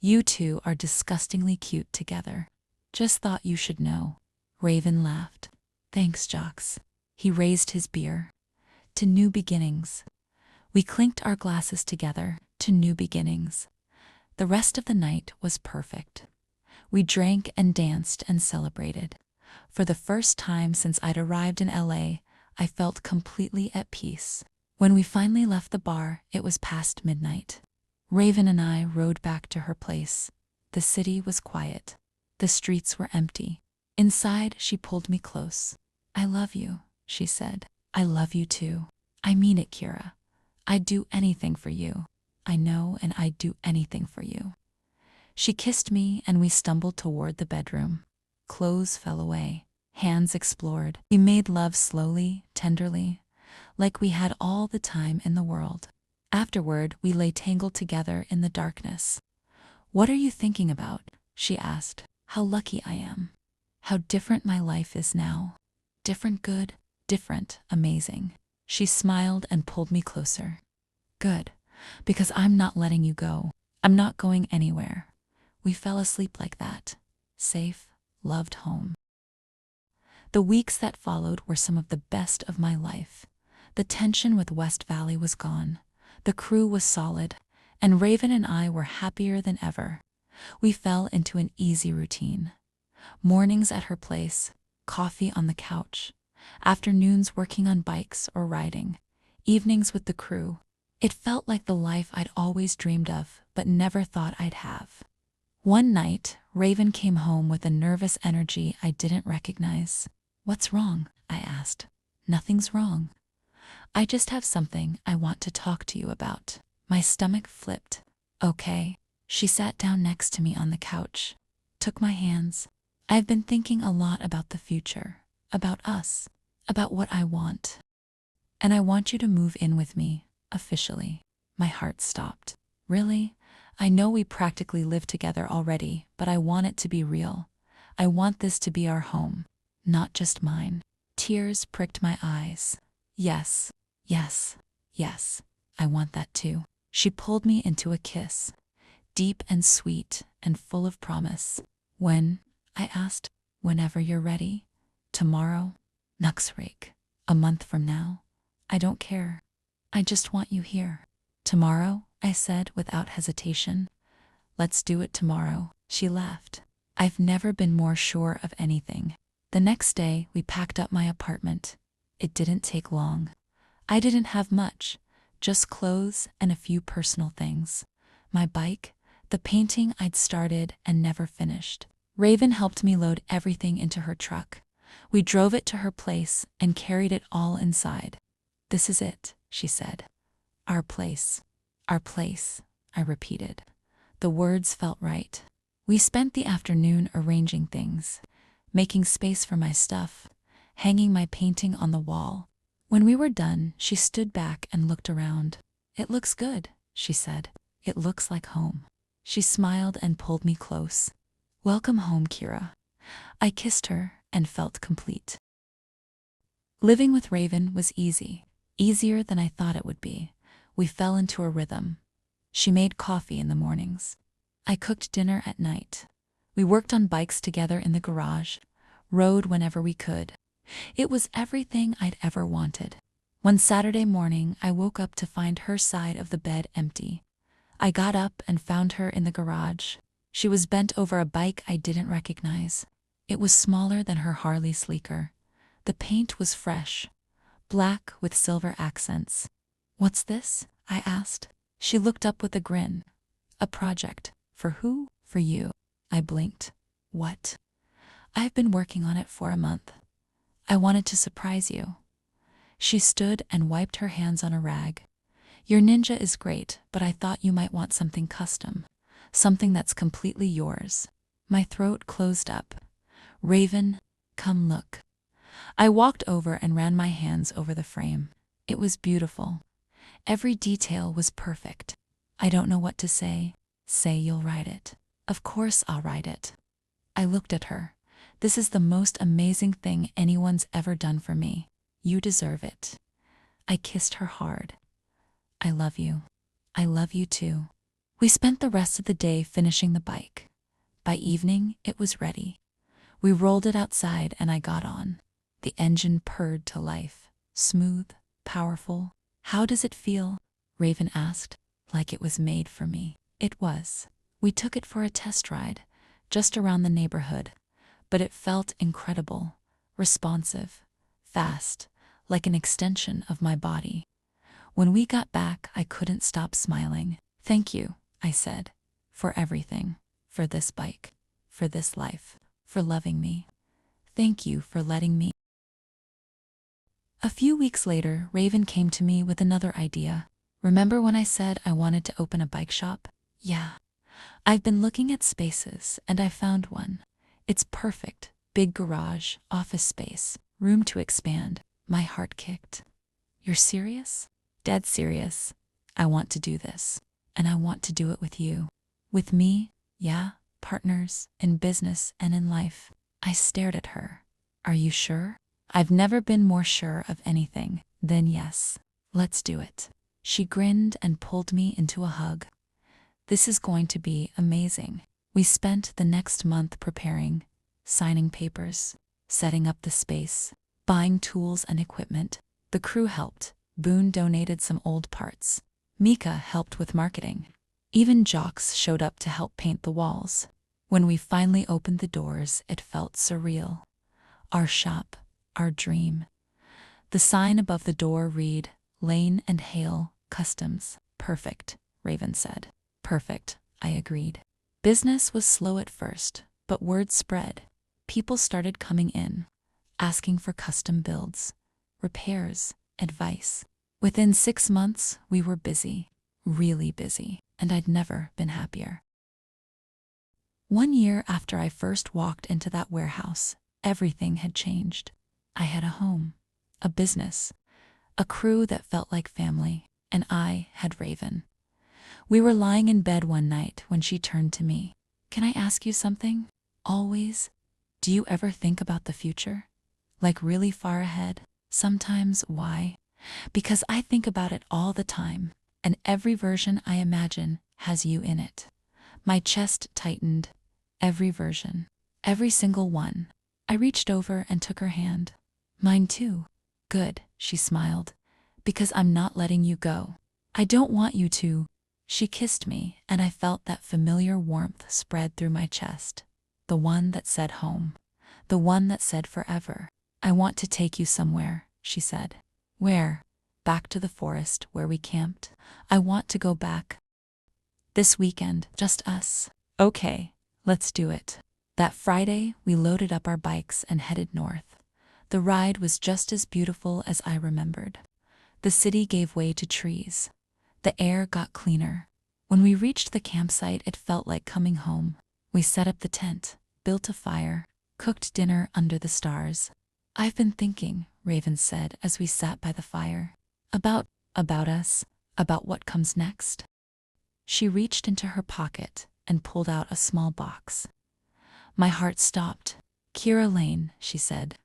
You two are disgustingly cute together. Just thought you should know. Raven laughed. Thanks, Jocks. He raised his beer. To new beginnings. We clinked our glasses together. To new beginnings. The rest of the night was perfect. We drank and danced and celebrated. For the first time since I'd arrived in LA, I felt completely at peace. When we finally left the bar, it was past midnight. Raven and I rode back to her place. The city was quiet. The streets were empty. Inside, she pulled me close. I love you, she said. I love you too. I mean it, Kira. I'd do anything for you. I know, and I'd do anything for you. She kissed me and we stumbled toward the bedroom. Clothes fell away. Hands explored. We made love slowly, tenderly, like we had all the time in the world. Afterward, we lay tangled together in the darkness. What are you thinking about? She asked. How lucky I am. How different my life is now. Different good, different amazing. She smiled and pulled me closer. Good, because I'm not letting you go. I'm not going anywhere. We fell asleep like that. Safe, loved home. The weeks that followed were some of the best of my life. The tension with West Valley was gone. The crew was solid, and Raven and I were happier than ever. We fell into an easy routine. Mornings at her place, coffee on the couch, afternoons working on bikes or riding, evenings with the crew. It felt like the life I'd always dreamed of, but never thought I'd have. One night, Raven came home with a nervous energy I didn't recognize. What's wrong? I asked. Nothing's wrong. I just have something I want to talk to you about. My stomach flipped. Okay. She sat down next to me on the couch, took my hands. I've been thinking a lot about the future, about us, about what I want. And I want you to move in with me, officially. My heart stopped. Really? I know we practically live together already, but I want it to be real. I want this to be our home, not just mine. Tears pricked my eyes. Yes, yes, yes, I want that too. She pulled me into a kiss, deep and sweet and full of promise. When? I asked. Whenever you're ready. Tomorrow? Nuxrake. A month from now? I don't care. I just want you here. Tomorrow? I said without hesitation. Let's do it tomorrow. She laughed. I've never been more sure of anything. The next day, we packed up my apartment. It didn't take long. I didn't have much, just clothes and a few personal things. My bike, the painting I'd started and never finished. Raven helped me load everything into her truck. We drove it to her place and carried it all inside. This is it, she said. Our place. Our place, I repeated. The words felt right. We spent the afternoon arranging things, making space for my stuff, hanging my painting on the wall. When we were done, she stood back and looked around. It looks good, she said. It looks like home. She smiled and pulled me close. Welcome home, Kira. I kissed her and felt complete. Living with Raven was easy, easier than I thought it would be. We fell into a rhythm. She made coffee in the mornings. I cooked dinner at night. We worked on bikes together in the garage, rode whenever we could. It was everything I'd ever wanted. One Saturday morning, I woke up to find her side of the bed empty. I got up and found her in the garage. She was bent over a bike I didn't recognize. It was smaller than her Harley Sleeker. The paint was fresh, black with silver accents. What's this? I asked. She looked up with a grin. A project. For who? For you. I blinked. What? I've been working on it for a month. I wanted to surprise you. She stood and wiped her hands on a rag. Your ninja is great, but I thought you might want something custom. Something that's completely yours. My throat closed up. Raven, come look. I walked over and ran my hands over the frame. It was beautiful. Every detail was perfect. I don't know what to say. Say you'll ride it. Of course I'll ride it. I looked at her. This is the most amazing thing anyone's ever done for me. You deserve it. I kissed her hard. I love you. I love you too. We spent the rest of the day finishing the bike. By evening, it was ready. We rolled it outside and I got on. The engine purred to life. Smooth, powerful. How does it feel? Raven asked. Like it was made for me. It was. We took it for a test ride, just around the neighborhood. But it felt incredible, responsive, fast, like an extension of my body. When we got back, I couldn't stop smiling. Thank you, I said, for everything, for this bike, for this life, for loving me. Thank you for letting me. A few weeks later, Raven came to me with another idea. Remember when I said I wanted to open a bike shop? Yeah. I've been looking at spaces and I found one. It's perfect. Big garage, office space, room to expand. My heart kicked. You're serious? Dead serious. I want to do this. And I want to do it with you. With me? Yeah, partners, in business and in life. I stared at her. Are you sure? I've never been more sure of anything. Then yes, let's do it. She grinned and pulled me into a hug. This is going to be amazing. We spent the next month preparing, signing papers, setting up the space, buying tools and equipment. The crew helped. Boone donated some old parts. Mika helped with marketing. Even Jocks showed up to help paint the walls. When we finally opened the doors, it felt surreal. Our shop, our dream. The sign above the door read, Lane and Hale, Customs. Perfect, Raven said. Perfect, I agreed. Business was slow at first, but word spread. People started coming in, asking for custom builds, repairs, advice. Within 6 months, we were busy, really busy, and I'd never been happier. 1 year after I first walked into that warehouse, everything had changed. I had a home, a business, a crew that felt like family, and I had Raven. We were lying in bed one night when she turned to me. Can I ask you something? Always? Do you ever think about the future? Like really far ahead? Sometimes why? Because I think about it all the time, and every version I imagine has you in it. My chest tightened. Every version. Every single one. I reached over and took her hand. Mine too. Good, she smiled. Because I'm not letting you go. I don't want you to. She kissed me, and I felt that familiar warmth spread through my chest. The one that said home. The one that said forever. I want to take you somewhere, she said. Where? Back to the forest where we camped. I want to go back. This weekend, just us. Okay, let's do it. That Friday, we loaded up our bikes and headed north. The ride was just as beautiful as I remembered. The city gave way to trees. The air got cleaner. When we reached the campsite, it felt like coming home. We set up the tent, built a fire, cooked dinner under the stars. I've been thinking, Raven said as we sat by the fire. About us, about what comes next. She reached into her pocket and pulled out a small box. My heart stopped. Kira Lane, she said.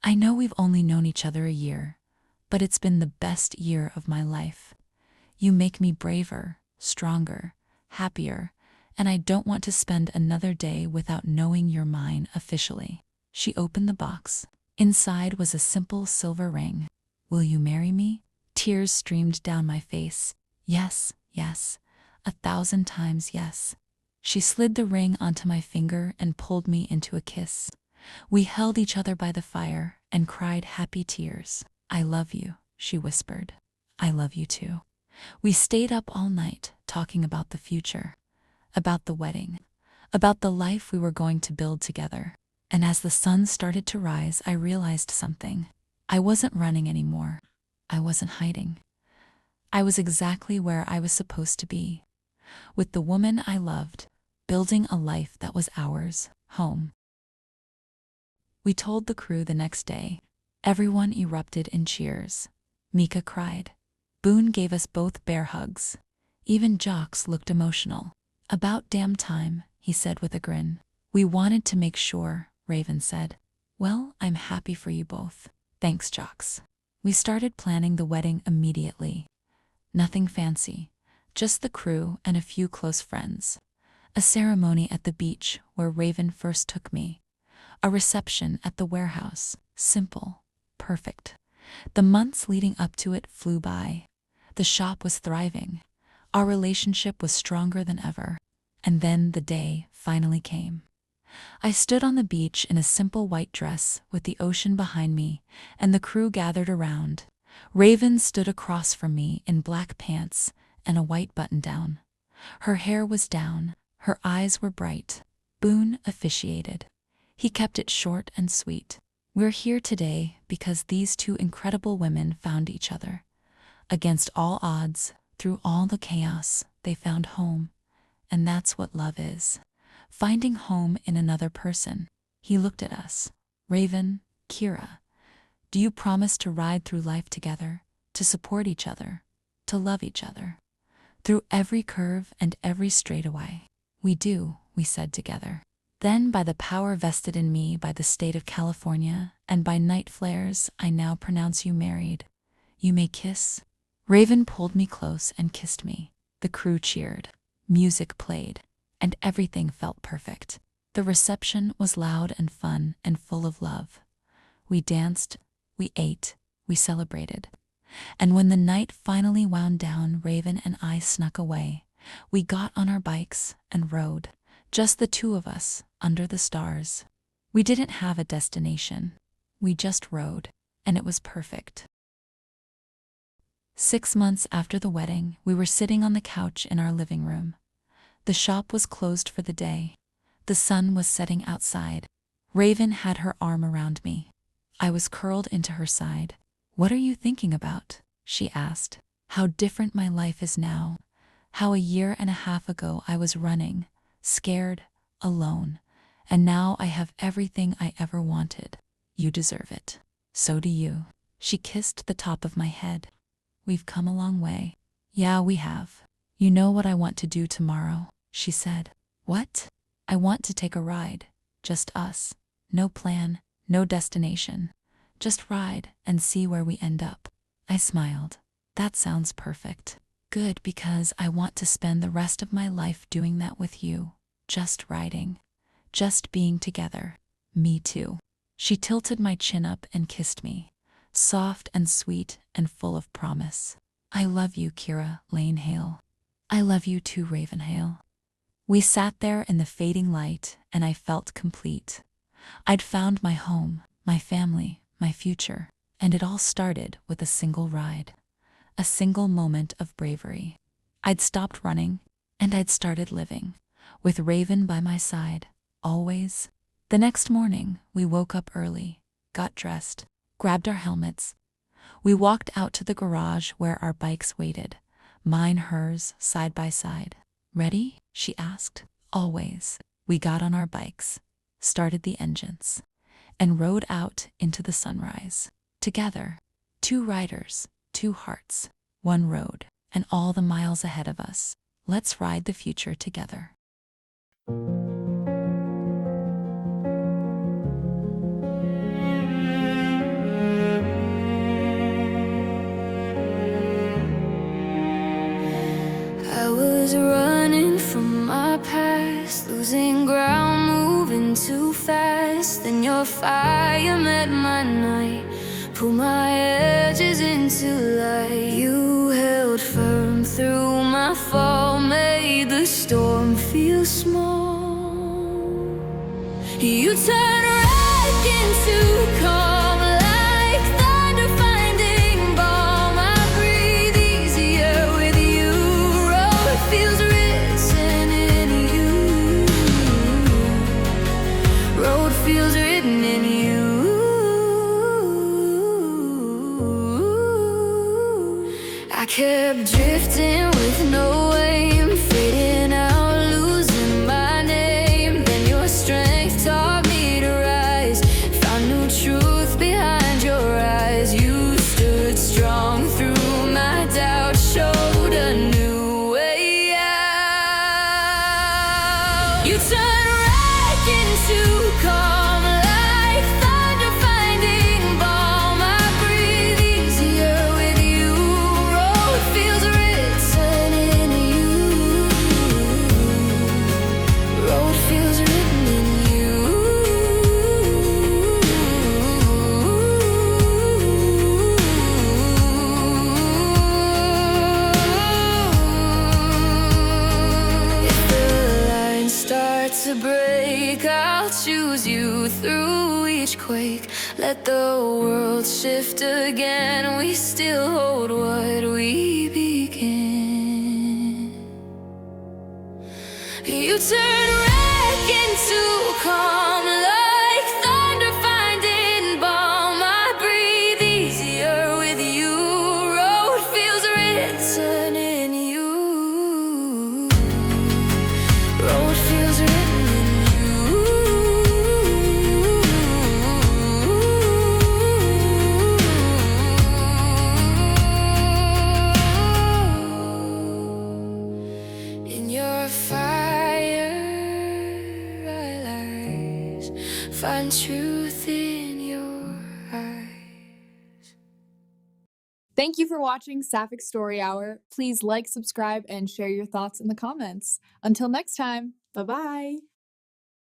I know we've only known each other a year, but it's been the best year of my life. You make me braver, stronger, happier, and I don't want to spend another day without knowing you're mine officially. She opened the box. Inside was a simple silver ring. Will you marry me? Tears streamed down my face. Yes, yes, 1,000 times yes. She slid the ring onto my finger and pulled me into a kiss. We held each other by the fire and cried happy tears. I love you, she whispered. I love you too. We stayed up all night talking about the future, about the wedding, about the life we were going to build together. And as the sun started to rise, I realized something. I wasn't running anymore. I wasn't hiding. I was exactly where I was supposed to be, with the woman I loved, building a life that was ours, home. We told the crew the next day. Everyone erupted in cheers. Mika cried. Boone gave us both bear hugs. Even Jocks looked emotional. About damn time, he said with a grin. We wanted to make sure, Raven said. Well, I'm happy for you both. Thanks, Jocks. We started planning the wedding immediately. Nothing fancy, just the crew and a few close friends. A ceremony at the beach where Raven first took me. A reception at the warehouse, simple, perfect. The months leading up to it flew by. The shop was thriving. Our relationship was stronger than ever. And then the day finally came. I stood on the beach in a simple white dress with the ocean behind me, and the crew gathered around. Raven stood across from me in black pants and a white button-down. Her hair was down, her eyes were bright. Boone officiated. He kept it short and sweet. We're here today because these two incredible women found each other. Against all odds, through all the chaos, they found home. And that's what love is. Finding home in another person. He looked at us. Raven, Kira, do you promise to ride through life together, to support each other, to love each other? Through every curve and every straightaway. We do, we said together. Then, by the power vested in me by the state of California and by night flares, I now pronounce you married. You may kiss. Raven pulled me close and kissed me. The crew cheered. Music played. And everything felt perfect. The reception was loud and fun and full of love. We danced, we ate, we celebrated. And when the night finally wound down, Raven and I snuck away. We got on our bikes and rode. Just the two of us, under the stars. We didn't have a destination. We just rode, and it was perfect. 6 months after the wedding, we were sitting on the couch in our living room. The shop was closed for the day. The sun was setting outside. Raven had her arm around me. I was curled into her side. What are you thinking about? She asked. How different my life is now. How a year and a half ago I was running, scared, alone, and now I have everything I ever wanted. You deserve it. So do you. She kissed the top of my head. We've come a long way. Yeah, we have. You know what I want to do tomorrow, she said. What? I want to take a ride. Just us. No plan, no destination. Just ride and see where we end up. I smiled. That sounds perfect. Good, because I want to spend the rest of my life doing that with you. Just riding. Just being together. Me too. She tilted my chin up and kissed me. Soft and sweet and full of promise. I love you, Kira, Lane Hale. I love you too, Raven Hale. We sat there in the fading light, and I felt complete. I'd found my home, my family, my future, and it all started with a single ride. A single moment of bravery. I'd stopped running, and I'd started living, with Raven by my side, always. The next morning, we woke up early, got dressed, grabbed our helmets. We walked out to the garage where our bikes waited, mine, hers, side by side. Ready? She asked. Always. We got on our bikes, started the engines, and rode out into the sunrise. Together, 2 riders, 2 hearts, 1 road, and all the miles ahead of us. Let's ride the future together. I was running from my past, losing ground, moving too fast. Then your fire met my night, pulled my edges into light. You held firm through my fall, made the storm feel small. You turned wreck into calm, like thunder finding balm. I breathe easier with you. Road feels written in you. Road feels written in you. I kept drifting with no aim, fading out, losing my name. Then your strength taught me to rise, found new truth behind your eyes. You stood strong through my doubt. choose you through each quake. Let the world shift again, we still hold what we began. You turn wreck into calm, like thunder finding balm. I breathe easier with you, road feels written in you. Road feels written in you. In your fire I lies, find truth in your eyes. Thank you for watching Sapphic Story Hour. Please like, subscribe, and share your thoughts in the comments. Until next time, bye-bye.